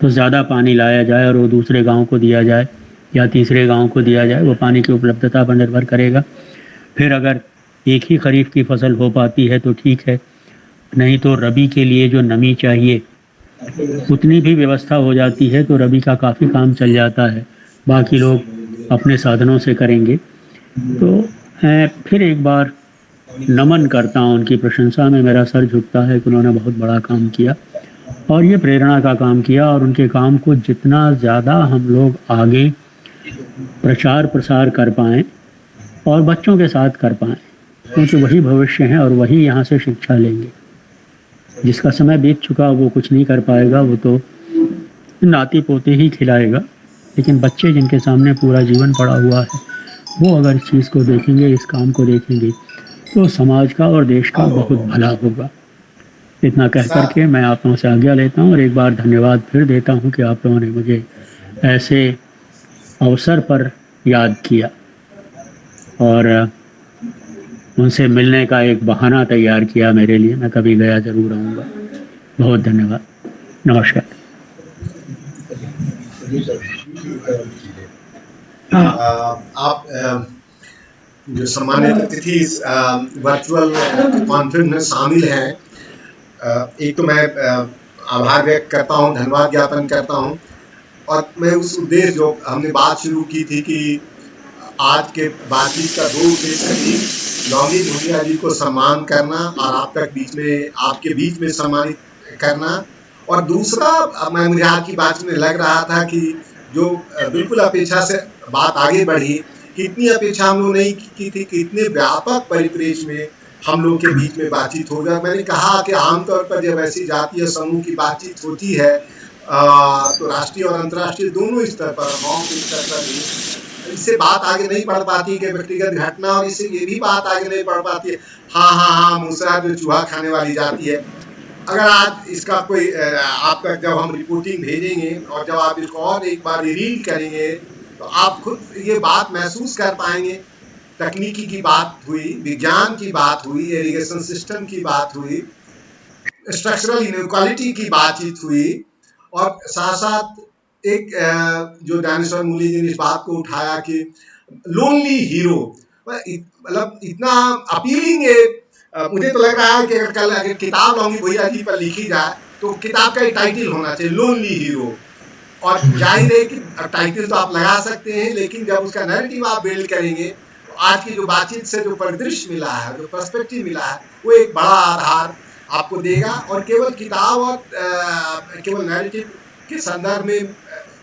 Speaker 5: तो ज़्यादा पानी लाया जाए और वो दूसरे गांव को दिया जाए या तीसरे गांव को दिया जाए। वो पानी की उपलब्धता पर निर्भर करेगा। फिर अगर एक ही खरीफ की फसल हो पाती है तो ठीक है, नहीं तो रबी के लिए जो नमी चाहिए उतनी भी व्यवस्था हो जाती है तो रबी का काफ़ी काम चल जाता है, बाकी लोग अपने साधनों से करेंगे। तो मैं फिर एक बार नमन करता हूँ, उनकी प्रशंसा में मेरा सर झुकता है कि उन्होंने बहुत बड़ा काम किया और ये प्रेरणा का काम किया। और उनके काम को जितना ज़्यादा हम लोग आगे प्रचार प्रसार कर पाएँ और बच्चों के साथ कर पाएँ, क्योंकि वही भविष्य है और वही यहाँ से शिक्षा लेंगे। जिसका समय बीत चुका वो कुछ नहीं कर पाएगा, वो तो नाती पोते ही खिलाएगा, लेकिन बच्चे जिनके सामने पूरा जीवन पड़ा हुआ है वो अगर इस चीज़ को देखेंगे, इस काम को देखेंगे, तो समाज का और देश का बहुत भला होगा। इतना कह करके मैं आप लोगों से आज्ञा लेता हूँ और एक बार धन्यवाद फिर देता हूँ कि आप लोगों ने मुझे ऐसे अवसर पर याद किया और उनसे मिलने का एक बहाना तैयार किया मेरे लिए। मैं कभी गया ज़रूर आऊँगा। बहुत धन्यवाद, नमस्कार।
Speaker 1: आप जो सम्मानित अतिथि वर्चुअल कॉन्फ्रेंस में शामिल हैं, एक तो मैं आभार व्यक्त करता हूं, धन्यवाद ज्ञापन करता हूं। और मैं उस उद्देश्य जो हमने बात शुरू की थी कि आज के बातचीत का दो उद्देश्य थी, लौंगी भुइयां जी को सम्मान करना और आपके बीच में सम्मानित करना, और दूसरा मुझे आपकी बात में लग रहा था कि जो बिल्कुल अपेक्षा से बात आगे बढ़ी कि इतनी अपेक्षा हम लोग नहीं की थी कि इतने व्यापक परिप्रेक्ष्य में हम लोग के बीच में बातचीत होगा। मैंने कहा कि आमतौर पर जब ऐसी जातीय समूह की बातचीत होती है तो राष्ट्रीय और अंतर्राष्ट्रीय दोनों स्तर पर, मौखिक स्तर पर भी इससे बात आगे नहीं बढ़ पाती कि व्यक्तिगत घटना, और इससे ये भी बात आगे नहीं बढ़ पाती है हाँ मूसा जो चूहा खाने वाली जाती है। अगर आज इसका कोई आपका जब हम रिपोर्टिंग भेजेंगे और जब आप इसको और एक बार रीड करेंगे तो आप खुद ये बात महसूस कर पाएंगे तकनीकी की बात हुई, विज्ञान की बात हुई, इरिगेशन सिस्टम की बात हुई, स्ट्रक्चरल इनइक्वालिटी की बातचीत हुई, और साथ साथ एक जो ज्ञानेश्वर मूली जी ने इस बात को उठाया कि लोनली हीरो, मतलब इतना अपीलिंग है। मुझे तो लग रहा है कि अगर किताब लौंगी भुइया जी पर लिखी जाए तो किताब का एक टाइटल होना चाहिए, लोनली हीरो। और जाहिर है कि टाइटल तो आप लगा सकते हैं, लेकिन जब उसका नैरेटिव आप बिल्ड करेंगे तो आज की जो बातचीत से जो परिदृश्य मिला है, जो पर्सपेक्टिव मिला है, वो एक बड़ा आधार आपको देगा। और केवल किताब और केवल नैरेटिव के संदर्भ में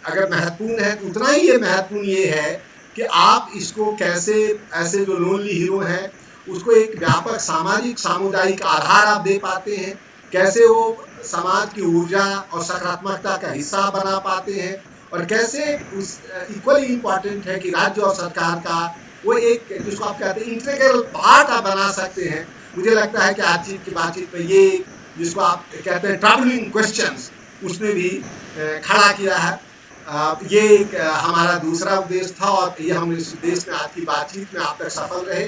Speaker 1: अगर महत्वपूर्ण है तो उतना ही ये महत्वपूर्ण ये है कि आप इसको कैसे, ऐसे जो लोनली हीरो हैं उसको एक व्यापक सामाजिक सामुदायिक आधार आप दे पाते हैं, कैसे वो समाज की ऊर्जा और सकारात्मकता का हिस्सा बना पाते हैं, और कैसे उस इक्वली इम्पॉर्टेंट है कि राज्य और सरकार का वो एक, जिसको आप कहते हैं इंटीग्रल पार्ट आप बना सकते हैं। मुझे लगता है कि आज की बातचीत में ये, जिसको आप कहते हैं ट्रैवलिंग क्वेश्चंस, उसमें भी खड़ा किया है। ये एक हमारा दूसरा उद्देश्य था, और ये हम इस उद्देश्य में आज की बातचीत में आप तक सफल रहे।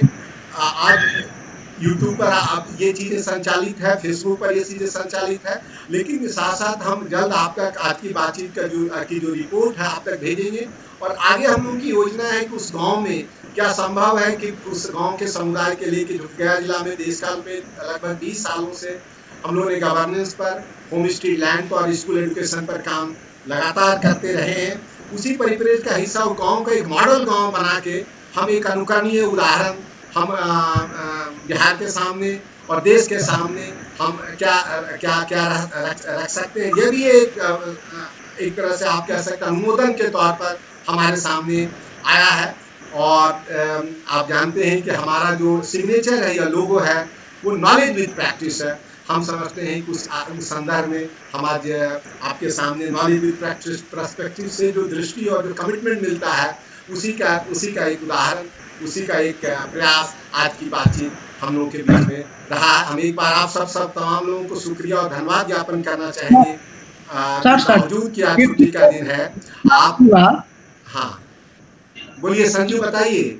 Speaker 1: आज यूट्यूब पर आप ये चीज़ें संचालित है, फेसबुक पर ये चीज़ें संचालित है, लेकिन साथ साथ हम जल्द आप तक आज की बातचीत का जो रिपोर्ट है आप तक भेजेंगे। और आगे हम लोगों की योजना है कि उस गांव में क्या संभव है कि उस गांव के समुदाय के लिए, कि गया जिला में देशकाल में लगभग 20 सालों से हम लोगों ने गवर्नेंस पर, होम स्टे लैंड पर और स्कूल एजुकेशन पर काम लगातार करते रहे हैं। उसी परिप्रेक्ष्य का हिस्सा वो गाँव का एक मॉडल गाँव बना के हम एक अनुकरणीय उदाहरण हम बिहार के सामने और देश के सामने हम क्या क्या क्या रख सकते हैं। ये भी एक तरह से आप कह सकते हैं अनुमोदन के तौर पर हमारे सामने आया है। और आप जानते हैं कि हमारा जो सिग्नेचर है या लोगो है वो नॉलेज विद प्रैक्टिस है। हम समझते हैं कि उस संदर्भ में हम आज आपके सामने नॉलेज विद प्रैक्टिस पर्सपेक्टिव से जो दृष्टि और जो कमिटमेंट मिलता है उसी का एक उदाहरण, उसी का एक प्रयास आज की बातचीत हम लोगों के बीच में रहा है। हम एक बार आप सब तमाम लोगों को शुक्रिया और धन्यवाद ज्ञापन करना चाहेंगे। मौजूद की आज छुट्टी का दिन है। आप हाँ बोलिए संजू, बताइए।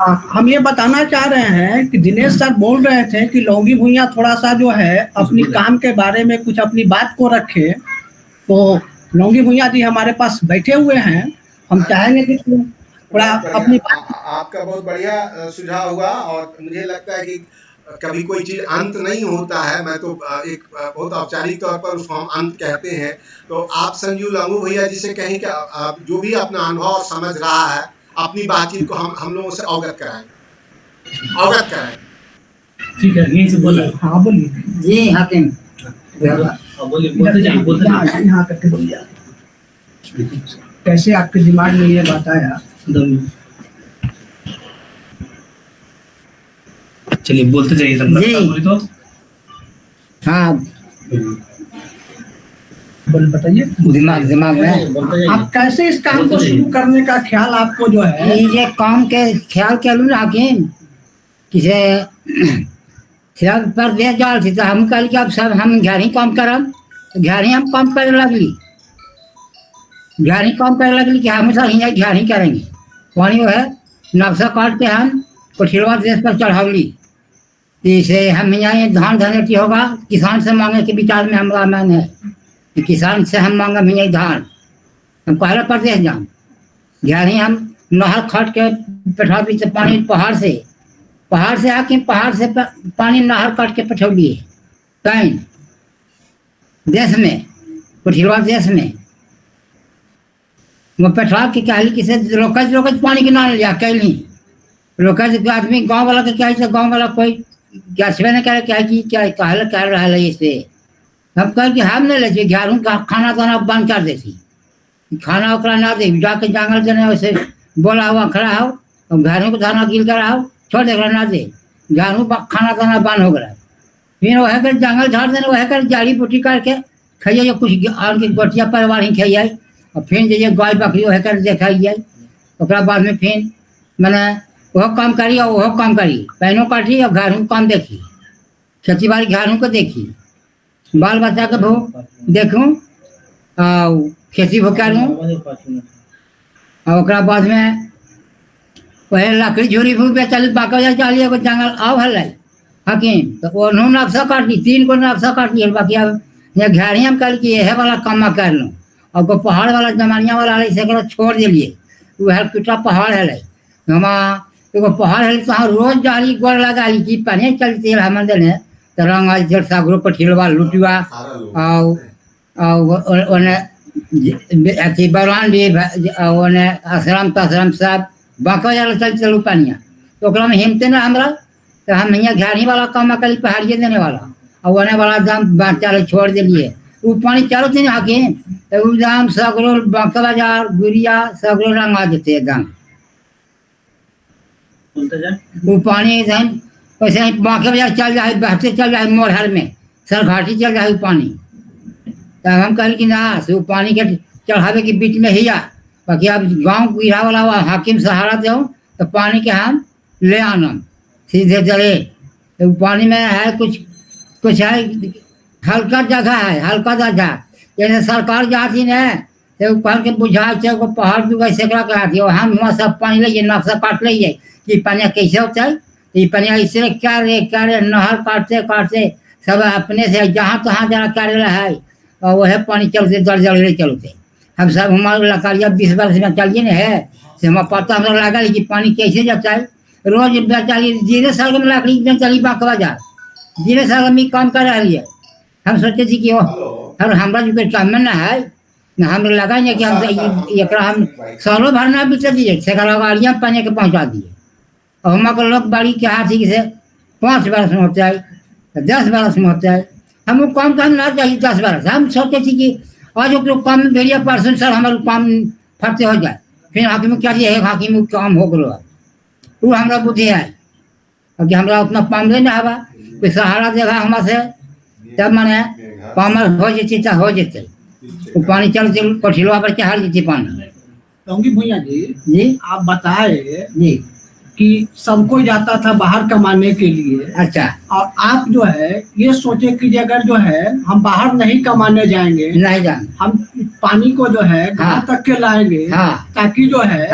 Speaker 3: हम ये बताना चाह रहे हैं कि दिनेश सर बोल रहे थे कि लौंगी भुइया थोड़ा सा जो है अपनी काम के बारे में कुछ अपनी बात को रखे, तो लौंगी भुइया जी हमारे पास बैठे हुए हैं, हम चाहेंगे कि थोड़ा अपनी
Speaker 1: आपका बहुत बढ़िया सुझाव हुआ। और मुझे लगता है कि कभी कोई चीज अंत नहीं होता है, मैं तो एक बहुत औपचारिक तौर पर उसको हम अंत कहते हैं। तो आप संजू लंगू भैया जी से कहें कि आप जो भी अपना अनुभव और समझ रहा है अपनी बातचीत को हम लोगों से अवगत कराएं।
Speaker 3: ठीक है, यहीं से बोलिए। हाँ बोलिए जी। हाकिम बोलिए, यहाँ करके बोलिए। कैसे आपके दिमाग में ये बात आया?
Speaker 6: चलिए बोलते जाइए जी। तो
Speaker 3: हाँ बताइए। दिमाग में आप कैसे इस काम को शुरू करने का ख्याल आपको जो है,
Speaker 7: ये काम के ख्याल के लूँ हाकिम किसे सिर्फ पर दे जाल थी तो हम कल के अब सब हम घर ही काम करम, तो घर ही हम काम करे लगली, कि हम सब ही घर ही करेंगे। वही वो है नक्शा काट के हम कुठिलवा देश पर चढ़ावली, इसे हम यहाँ धान धनेटी होगा, किसान से मांगे के विचार में हमारा मन है कि किसान से हम मांगे यही धान, हम पहले प्रदेश जाम घर ही हम नहर खट के बैठा दी पानी पहाड़ से आके पहाड़ से पानी नहर काट के पठौलिए कहीं देश में, कुठिलवा देश में वो पेट्रोल की कहली किसे रोकज पानी के ना लिया कैली रोकज आदमी गांव वाला के क्या है, गांव वाला कोई गैसवे नहीं करे क्या कि क्या कहल कर रहा है। इससे हम कह कि हम नहीं ले घरों का खाना दाना बंद कर देती, खाना ओकरा ना दे, जाके जंगल जने वैसे बोला हुआ खड़ा हो, और घरों को दाना गिल कर आओ, छोड़ दे ना दे, घरों खाना दाना बंद हो गया। फिर वह कर जंगल झाड़ देने, वह कर जाड़ी बूटी करके खाइए, कुछ आन के गोटिया परिवार ही खाइए, और फिर जाइए गाय बकरी वह कर देखाइए। ओकरा बाद में फिर मैंने वह काम करी और वह काम करी, पैनों काटी और घरों काम देखी, खेती बाड़ी घरों को देखी, बाल बच्चा के भो देखूँ और खेती भो करूँ। और ओकरा बाद में वह लकड़ी झूरी फूक पे चली बाका जा चाली एगो जंगल आव हल हकीम तो वो नो नक्शा काट ली 3 को नक्शा काट लिया बाकी अब ये घेरिया में कल की यह वाला काम कर लो और को पहाड़ वाला जमानिया वाला है से छोड़ दिलिए वह टूटा पहाड़ है हमा एगो पहाड़ है तो हाँ रोज जाली गोड़ लगा ली कि पने चलती है हम ने तो रंग जल सागरो पठिलवा लुटवा और ओने अथी बरवान भी ओने आश्रम ताश्रम सब बाका जाला चल चलू पानिया तो ओकरा में हिम्मते ना हमरा तो हम यहाँ घानी वाला काम कल पहाड़िए देने वाला और ओने वाला दाम चाले छोड़ दिलिए वो पानी चारों दिन आके तो वो दाम सगरो बांका बाजार गुड़िया सगरो रंगा देते एकदम वो पानी एकदम वैसे ही बांका बाजार चल जाए बहते चल जाए मोरहर में सरघाटी चल जाए वो पानी तो हम कल कि ना वो पानी के चढ़ावे के बीच में ही आ बाकी अब गाँव गिरा वाला हाकिम सहारा दो तो पानी के हम ले आना सीधे चले तो पानी में है कुछ है हल्का जगह है हल्का जगह जैसे सरकार जाती है तो कहल के बुझा को पहाड़ दुगै सेकड़ा कहती है हम वहाँ सब पानी लीजिए नक्शा काट लीजिए कि पानी कैसे होता है ये पानी इसलिए क्या रे नहर काटते सब अपने से जहाँ तहाँ जरा कार्य है और वह पानी चलते दर चलते हम सब हमारे लकारिया 20 वर्ष में चलिए न है से हमें पता हमारा लगा कि पानी कैसे जाता है रोज बेचारी जीरे साल में लकड़ी में चली बांकवा जा जीरे साल में काम कर रही है हम सोचे थी कि और हमारा जो कोई काम ना है ना हम लगा कि हम सालों भर ना बिता दिए से गाड़ियाँ पानी के पहुँचा दिए और हमारे लोग बाड़ी के हाथी से 5 वर्ष में होता है 10 वर्ष में होता है हम काम करना चाहिए 10 वर्ष हम सोचे थी कि आज लोग काम भेड़िया परसों सर हमारे काम फटते हो जाए फिर हाकिम क्या है हाकिम काम हो गलो वो हमारा बुद्धि है कि हमारा उतना पामले ना हवा कोई सहारा देगा हमारे तब मैंने पामर हो जाती तो हो जाते वो पानी चलते कोठिलवा पर चढ़ जाती पानी
Speaker 3: लौंगी भैया जी आप बताए
Speaker 7: जी
Speaker 3: कि सबको जाता था बाहर कमाने के लिए
Speaker 7: अच्छा
Speaker 3: और आप जो है ये सोचे कि अगर जो है हम बाहर नहीं कमाने जाएंगे
Speaker 7: नहीं जान
Speaker 3: हम पानी को जो है घर तक के लाएंगे ताकि जो है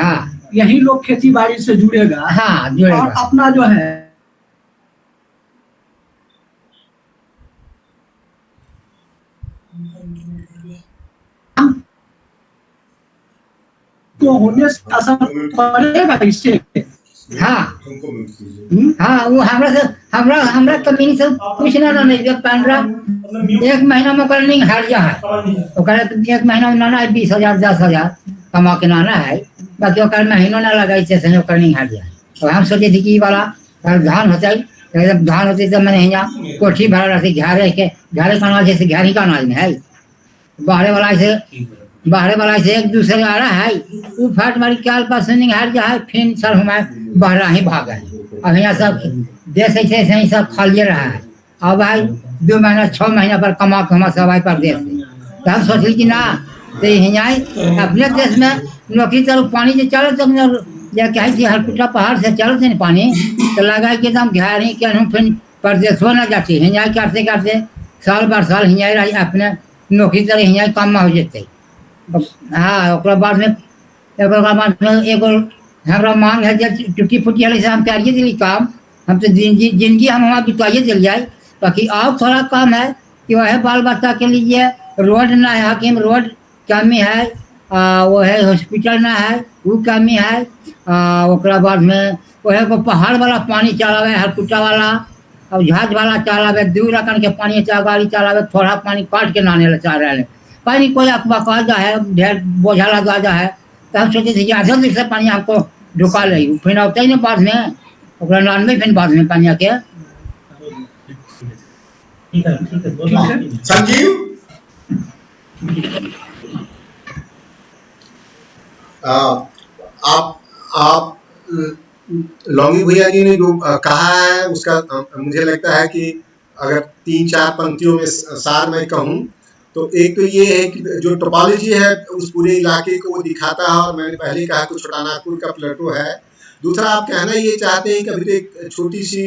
Speaker 3: यही लोग खेती बाड़ी से जुड़ेगा और अपना जो है को होने से असर पड़ेगा इससे
Speaker 7: हाँ वो हमरा कमीनी से कुछ ना नहीं 1 महीना में कर नहीं हार जा है ओकरा 1 महीना में ना 20,000 10,000 कमा के नाना है बाकी ओकर महीना ना लगाई से सही ओकर नहीं हार जा तो हम सोचे थी कि वाला धान होता है एकदम धान होते तो मैंने यहाँ कोठी भरा रहती घारे का अनाज जैसे घारी का अनाज में है बाहरे वाला से एक दूसरे आ रहा है वो फट मारी काल पास नहीं हार जा है फिर सर हमारे बहरा ही भागा है अब यहाँ सब देश ऐसे ही सब खालिए रहा है अब भाई 2 महीना 6 महीना पर कमा के हमारे सब प्रदेश में तो हम सोचली कि ना तो यहाँ अपने देश में नौकरी चलो पानी जो चलो तो या कहे हरकुटा पहाड़ से चलो थे पानी तो लगा कि एकदम घेरी के फिर प्रदेशों न जाती हिंजाई करते करते साल बार साल हिंजाई रही अपने नौकरी तरह हिंजाई काम में हो जाते हाँ ओकरा बाद में एगो हमारा मांग है टूटी फूटी वाले से हम करिए दिली काम हम तो जिंदगी हम वहाँ बिताइए दिल जाए बाकी और थोड़ा काम है कि वह बाल बच्चा के लिए रोड ना है हाकिम रोड कमी है वो है हॉस्पिटल ना है वो कमी है ओकरा बाद में वह को पहाड़ वाला पानी चलावे हरकुटा वाला और झाज वाला चलावे 2 रकम के पानी गाड़ी चलावे थोड़ा पानी काट के नाने ला चाह रहे पानी कोई अखबा कहा जा है ढेर बोझा लगा जा है तो हम सोचे थे कि आधा दिन से पानी हमको ढुका ले फिर होता ही नहीं बाद में ओकरा नान में फिर बाद में पानी आके
Speaker 1: संजीव आप लौंगी भैया जी ने जो कहा है उसका मुझे लगता है कि अगर 3-4 पंक्तियों में सार में कहूँ तो एक तो ये है कि जो टोपोलॉजी है उस पूरे इलाके को वो दिखाता है और मैंने पहले कहा कि छोटा नागपुर का प्लेटो है। दूसरा आप कहना ये चाहते हैं कि अभी एक छोटी सी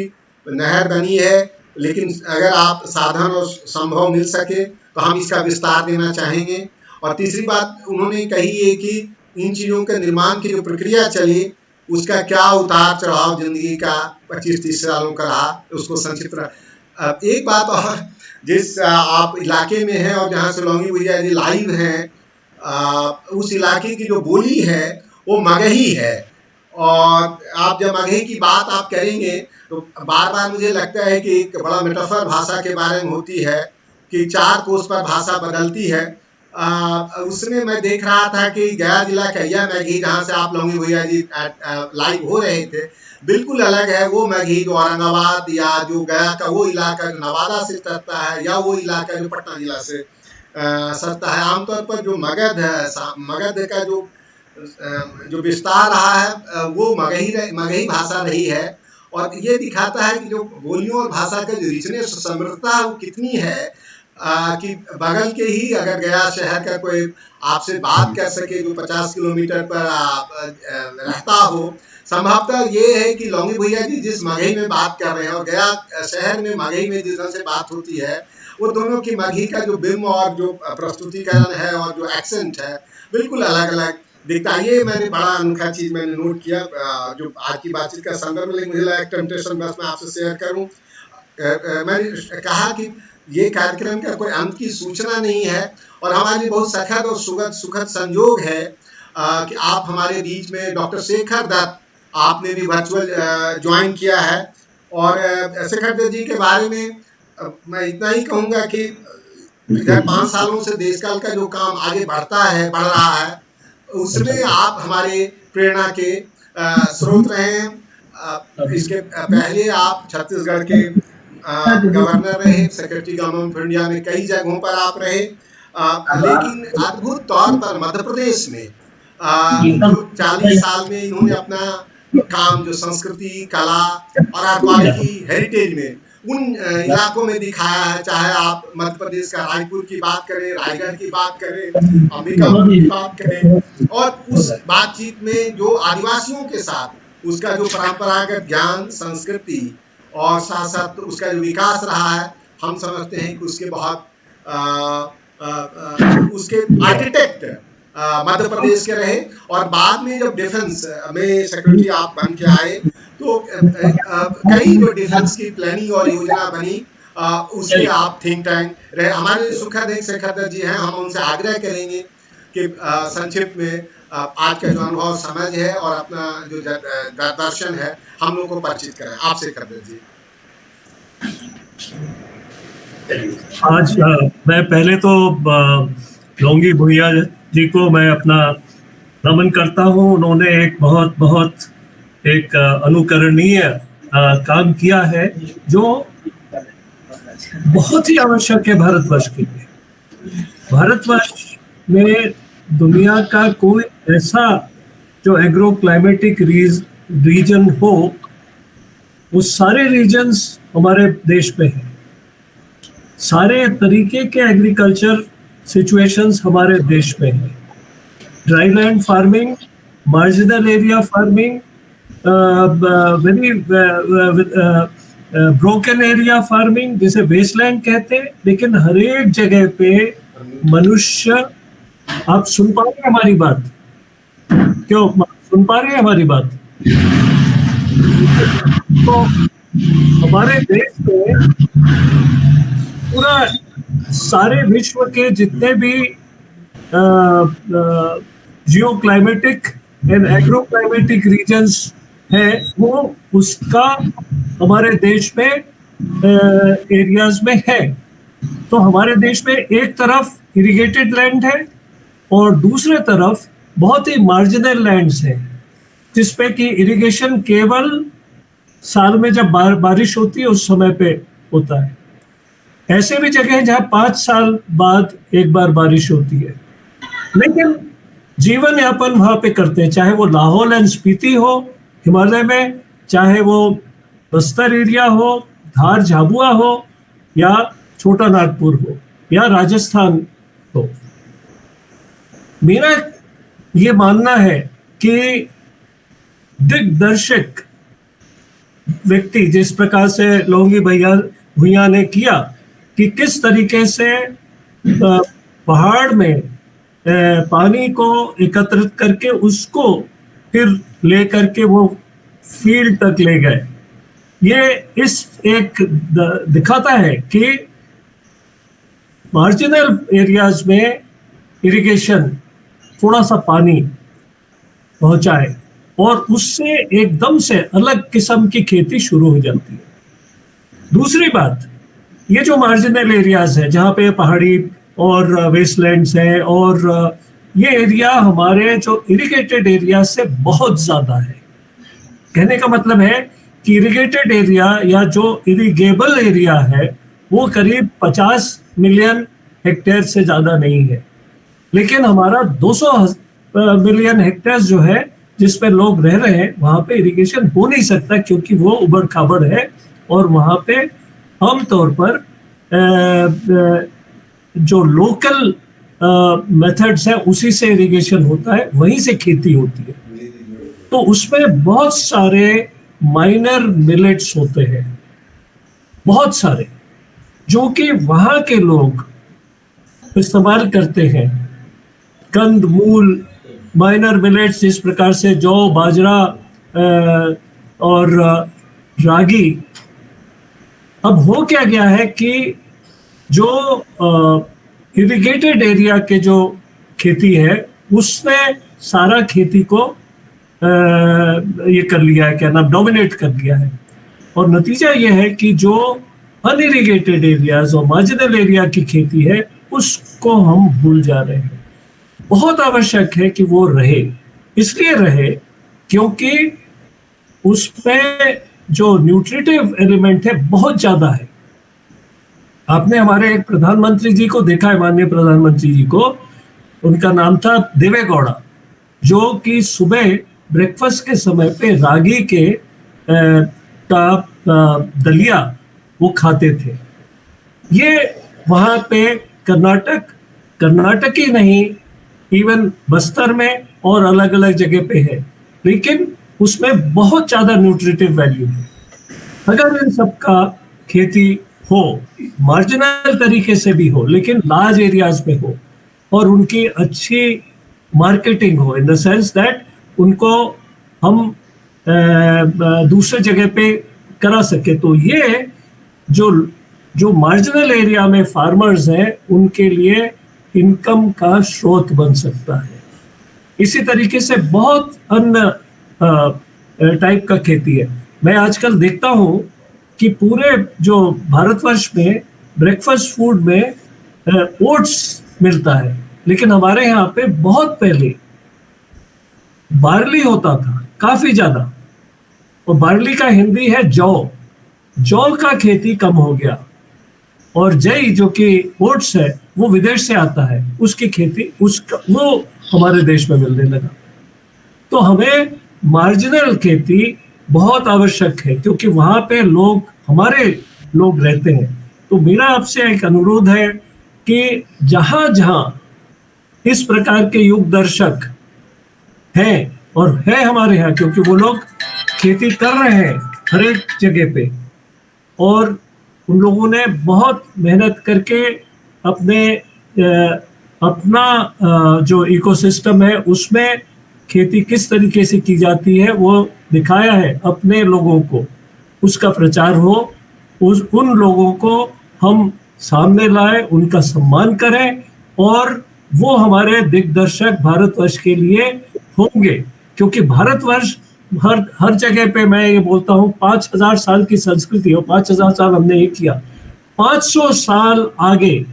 Speaker 1: नहर बनी है लेकिन अगर आप साधन और संभव मिल सके तो हम इसका विस्तार देना चाहेंगे। और तीसरी बात उन्होंने कही है कि इन चीज़ों के निर्माण की जो प्रक्रिया चली उसका क्या उतार चढ़ाव जिंदगी का 25-30 सालों का रहा, उसको संक्षिप्त एक बात और, जिस आप इलाके में हैं और जहाँ से लौंगी भैया जी लाइव हैं, उस इलाके की जो बोली है वो मगही है। और आप जब मगही की बात आप करेंगे तो बार बार मुझे लगता है कि एक बड़ा मेटाफर भाषा के बारे में होती है कि 4 कोस पर भाषा बदलती है। उसमें मैं देख रहा था कि गया जिला कहिया मगही, जहाँ से आप लौंगी भैया जी लाइव हो रहे थे, बिल्कुल अलग है वो मगही जो औरंगाबाद या जो गया का वो इलाका जो नवादा से सटता है, या वो इलाका जो पटना जिला से सटता है। आमतौर पर जो मगध है, मगध का जो विस्तार रहा है वो मगही भाषा रही है। और ये दिखाता है कि जो बोलियों और भाषा का जो रिचनेस, समृद्धता वो कितनी है, कि बगल के ही अगर गया शहर का कोई आपसे बात कर सके जो 50 किलोमीटर पर रहता हो, संभवतः ये है कि लौंगी भैया जी जिस मगही में बात कर रहे हैं और गया शहर में मगही में जिस तरह से बात होती है, वो दोनों की मगही का जो बिम्ब और जो प्रस्तुतिकरण है और जो एक्सेंट है बिल्कुल अलग अलग दिखता है। ये मैंने बड़ा अनोखा चीज मैंने नोट किया जो आज की बातचीत का संदर्भ में मुझे लगा टेम्पटेशन बस मैं आपसे शेयर करूं। मैंने कहा कि ये कार्यक्रम का कोई अंत की सूचना नहीं है और हमारे लिए बहुत सखद और सुखद संयोग है कि आप हमारे बीच में डॉक्टर शेखर दत्त, आपने भी वर्चुअल ज्वाइन किया है। और शेखर दत्त जी के बारे में मैं इतना ही कहूँगा कि इधर 5 सालों से देशकाल का जो काम आगे बढ़ रहा है, उसमें आप हमारे प्रेरणा के स्रोत रहे हैं। इसके पहले आप छत्तीसगढ़ के गवर्नर रहे, सेक्रेटरी गवर्नमेंट ऑफ इंडिया में कई जगहों पर आप रहे, लेकिन अद्भुत तौर पर मध्य प्रदेश में 40 साल में इन्होंने अपना काम जो संस्कृति, कला और आर्कियोलॉजी हेरिटेज में उन इलाकों में दिखाया है। चाहे आप मध्य प्रदेश का रायपुर की बात करें, रायगढ़ की बात करें, अंबिकापुर की बात करें, और उस बातचीत में जो आदिवासियों के साथ उसका जो परंपरागत ज्ञान, संस्कृति और साथ साथ उसका जो विकास रहा है, हम समझते हैं कि उसके बहुत उसके आर्किटेक्ट मध्य प्रदेश के रहे। और बाद में जब डिफेंस में सेक्रेटरी आप बन के आए तो कई जो डिफेंस की प्लानिंग और योजना बनी, उसके आप थिंक टैंक रहे। हमारे सुखद एक शेखर दत्त जी हैं, हम उनसे आग्रह करेंगे कि संक्षिप्त में आज का जो अनुभव समझ है और अपना जो दर्शन है हम लोग को परिचित करें। आप शेखर दत्त जी।
Speaker 8: आज मैं पहले तो लौंगी भुइया जी को मैं अपना नमन करता हूँ। उन्होंने एक बहुत एक अनुकरणीय काम किया है जो बहुत ही आवश्यक है भारतवर्ष के लिए। भारतवर्ष में दुनिया का कोई ऐसा जो एग्रो क्लाइमेटिक रीजन हो, वो सारे रीजन्स हमारे देश में है। सारे तरीके के एग्रीकल्चर सिचुएशंस हमारे देश में है। Dry land farming, marginal area farming, very broken area farming जिसे वेस्टलैंड कहते हैं, लेकिन हर एक जगह पे मनुष्य, आप सुन पा रहे हैं हमारी बात? क्यों सुन पा रहे हैं हमारी बात? तो हमारे देश में पूरा सारे विश्व के जितने भी geo climatic and agro climatic regions है, वो उसका हमारे देश में एरियाज में है। तो हमारे देश में एक तरफ इरिगेटेड लैंड है और दूसरे तरफ बहुत ही मार्जिनल लैंड्स है, जिसपे कि इरिगेशन केवल साल में जब बारिश होती है उस समय पे होता है। ऐसे भी जगह जहाँ 5 साल बाद एक बार बारिश होती है, लेकिन जीवन यापन वहाँ पे करते हैं, चाहे वो लाहौल एंड स्पीति हो हिमालय में, चाहे वो बस्तर एरिया हो, धार झाबुआ हो, या छोटा नागपुर हो, या राजस्थान हो। मेरा ये मानना है कि दिग्दर्शक व्यक्ति जिस प्रकार से लौंगी भुइया ने किया कि किस तरीके से पहाड़ में पानी को एकत्रित करके उसको फिर लेकर के वो फील्ड तक ले गए। ये इस एक दिखाता है कि मार्जिनल एरियाज में इरिगेशन थोड़ा सा पानी पहुंचाए और उससे एकदम से अलग किस्म की खेती शुरू हो जाती है। दूसरी बात, ये जो मार्जिनल एरियाज है जहाँ पे पहाड़ी और वेस्टलैंड्स है, और ये एरिया हमारे जो इरिगेटेड एरिया से बहुत ज़्यादा है। कहने का मतलब है कि इरिगेटेड एरिया या जो इरिगेबल एरिया है वो करीब 50 मिलियन हेक्टेयर से ज़्यादा नहीं है, लेकिन हमारा 200 मिलियन हेक्टेयर जो है जिसपे लोग रह रहे हैं वहाँ पे इरिगेशन हो नहीं सकता, क्योंकि वो उबड़ खाबड़ है और वहाँ पे आमतौर पर जो लोकल मेथड्स है उसी से इरिगेशन होता है, वहीं से खेती होती है। तो उसमें बहुत सारे माइनर मिलेट्स होते हैं, बहुत सारे, जो कि वहाँ के लोग इस्तेमाल करते हैं। कंद मूल माइनर मिलेट्स इस प्रकार से जौ, बाजरा और रागी। अब हो क्या गया है कि जो इरिगेटेड एरिया के जो खेती है उसने सारा खेती को ये कर लिया है, क्या नाम, डोमिनेट कर लिया है। और नतीजा ये है कि जो अनइरिगेटेड एरियाज और मार्जिनल एरिया की खेती है उसको हम भूल जा रहे हैं। बहुत आवश्यक है कि वो रहे, इसलिए रहे क्योंकि उसमें जो न्यूट्रिटिव एलिमेंट है बहुत ज्यादा है। आपने हमारे एक प्रधानमंत्री जी को देखा है, माननीय प्रधानमंत्री जी को, उनका नाम था देवेगौड़ा, जो कि सुबह ब्रेकफास्ट के समय पे रागी के दलिया वो खाते थे। ये वहाँ पे कर्नाटक ही नहीं, इवन बस्तर में और अलग अलग जगह पे है, लेकिन उसमें बहुत ज़्यादा न्यूट्रिटिव वैल्यू है। अगर इन सब का खेती हो, मार्जिनल तरीके से भी हो, लेकिन लार्ज एरियाज में हो और उनकी अच्छी मार्केटिंग हो, इन द सेंस दैट उनको हम दूसरे जगह पे करा सके, तो ये जो मार्जिनल एरिया में फार्मर्स हैं उनके लिए इनकम का स्रोत बन सकता है। इसी तरीके से बहुत अन्य टाइप का खेती है। मैं आजकल देखता हूँ कि पूरे जो भारतवर्ष में ब्रेकफास्ट फूड में ओट्स मिलता है, लेकिन हमारे यहाँ पे बहुत पहले बार्ली होता था काफी ज्यादा, और बार्ली का हिंदी है जौ। जौ का खेती कम हो गया और जई जो कि ओट्स है वो विदेश से आता है, उसकी खेती वो हमारे देश में मिलने लगा। तो हमें मार्जिनल खेती बहुत आवश्यक है क्योंकि वहाँ पे हमारे लोग रहते हैं। तो मेरा आपसे एक अनुरोध है कि जहाँ जहाँ इस प्रकार के युग दर्शक हैं, और है हमारे यहाँ, क्योंकि वो लोग खेती कर रहे हैं हर एक जगह पे, और उन लोगों ने बहुत मेहनत करके अपना जो इकोसिस्टम है उसमें खेती किस तरीके से की जाती है वो दिखाया है अपने लोगों को, उसका प्रचार हो, उन लोगों को हम सामने लाए, उनका सम्मान करें, और वो हमारे दिग्दर्शक भारतवर्ष के लिए होंगे। क्योंकि भारतवर्ष हर जगह पे, मैं ये बोलता हूँ, 5000 साल की संस्कृति हो, 5000 साल हमने ये किया, 500 साल आगे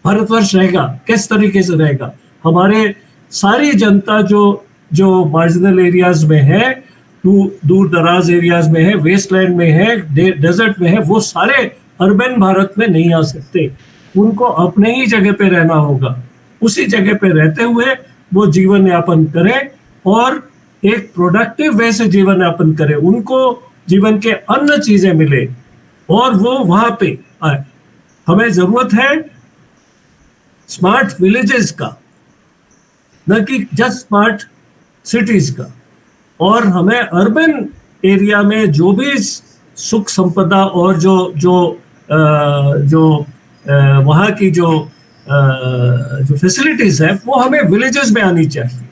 Speaker 8: भारतवर्ष रहेगा, किस तरीके से रहेगा। हमारे सारी जनता जो मार्जिनल एरियाज में है, दूर दराज एरियाज में है, वेस्टलैंड में है, डेजर्ट में है, वो सारे अर्बन भारत में नहीं आ सकते। उनको अपने ही जगह पे रहना होगा, उसी जगह पे रहते हुए वो जीवन यापन करें और एक प्रोडक्टिव वे से जीवन यापन करें, उनको जीवन के अन्य चीजें मिले और वो वहां पे आए। हमें जरूरत है स्मार्ट विलेजेस का, न कि जस्ट स्मार्ट सिटीज का। और हमें अर्बन एरिया में जो भी सुख संपदा और जो वहाँ की जो फैसिलिटीज है वो हमें विलेजेस में आनी चाहिए।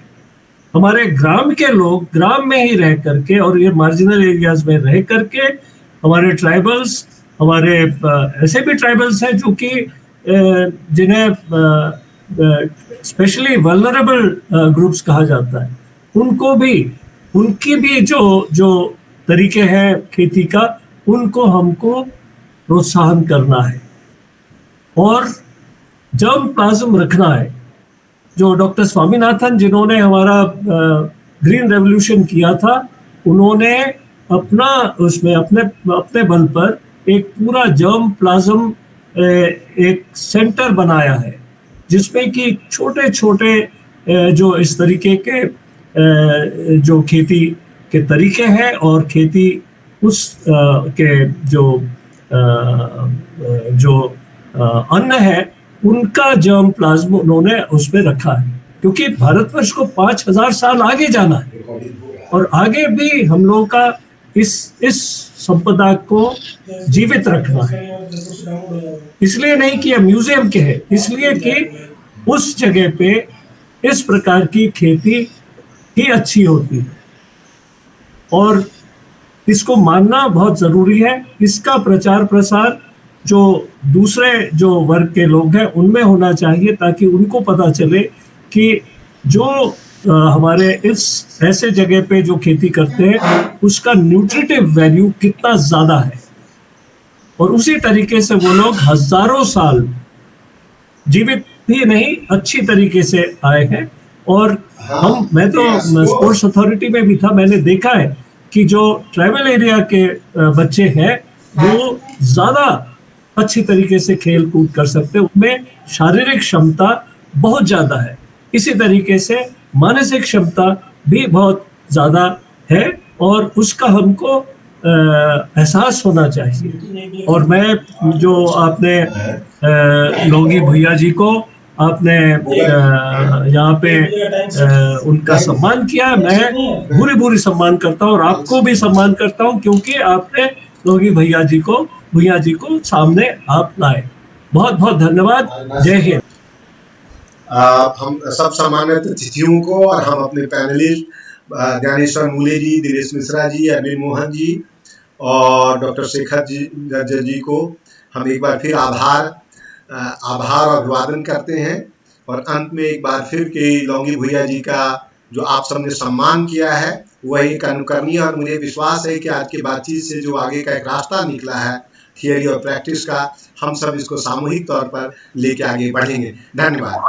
Speaker 8: हमारे ग्राम के लोग ग्राम में ही रह करके और ये मार्जिनल एरियाज में रह करके हमारे ट्राइबल्स, हमारे ऐसे भी ट्राइबल्स हैं जो कि जिन्हें स्पेशली वल्नरेबल ग्रुप्स कहा जाता है, उनको भी, उनकी भी जो तरीके हैं खेती का, उनको हमको प्रोत्साहन करना है और जर्म प्लाज्म रखना है। जो डॉक्टर स्वामीनाथन जिन्होंने हमारा ग्रीन रेवोल्यूशन किया था, उन्होंने अपना उसमें अपने बल पर एक पूरा जर्म प्लाज्म एक सेंटर बनाया है, जिसमें कि छोटे छोटे जो इस तरीके के जो खेती के तरीके हैं और खेती उस के जो अन्न है उनका जर्म प्लाज्म उन्होंने उसमें रखा है, क्योंकि भारतवर्ष को 5000 साल आगे जाना है और आगे भी हम लोगों का इस संपदा को जीवित रखना है। इसलिए नहीं कि म्यूजियम के है, इसलिए कि उस जगह पे इस प्रकार की खेती ही अच्छी होती है और इसको मानना बहुत जरूरी है। इसका प्रचार प्रसार जो दूसरे जो वर्ग के लोग हैं उनमें होना चाहिए, ताकि उनको पता चले कि जो हमारे इस ऐसे जगह पे जो खेती करते हैं उसका न्यूट्रिटिव वैल्यू कितना ज़्यादा है और उसी तरीके से वो लोग हजारों साल जीवित भी नहीं अच्छी तरीके से आए हैं। और मैं तो स्पोर्ट्स अथॉरिटी में भी था, मैंने देखा है कि जो ट्राइबल एरिया के बच्चे हैं वो ज़्यादा अच्छी तरीके से खेल कूद कर सकते हैं, उनमें शारीरिक क्षमता बहुत ज़्यादा है, इसी तरीके से मानसिक क्षमता भी बहुत ज़्यादा है और उसका हमको एहसास होना चाहिए। और मैं जो आपने लौंगी भैया जी को आपने यहाँ पे उनका सम्मान किया, मैं भूरी सम्मान करता हूँ और आपको भी सम्मान करता हूँ, क्योंकि आपने लौंगी भैया जी को सामने आप लाए। बहुत बहुत धन्यवाद। जय हिंद।
Speaker 1: हम सब सम्मानित अतिथियों को और हम अपने पैनलिस्ट ज्ञानेश्वर मूले जी, दिनेश मिश्रा जी, अनिल मोहन जी और डॉक्टर शेखर जी गज्जर जी को हम एक बार फिर आभार और अभिवादन करते हैं। और अंत में एक बार फिर कि लौंगी भैया जी का जो आप सबने सम्मान किया है वह एक अनुकरणीय, और मुझे विश्वास है कि आज की बातचीत से जो आगे का एक रास्ता निकला है थियरी और प्रैक्टिस का, हम सब इसको सामूहिक तौर पर लेके आगे बढ़ेंगे। धन्यवाद।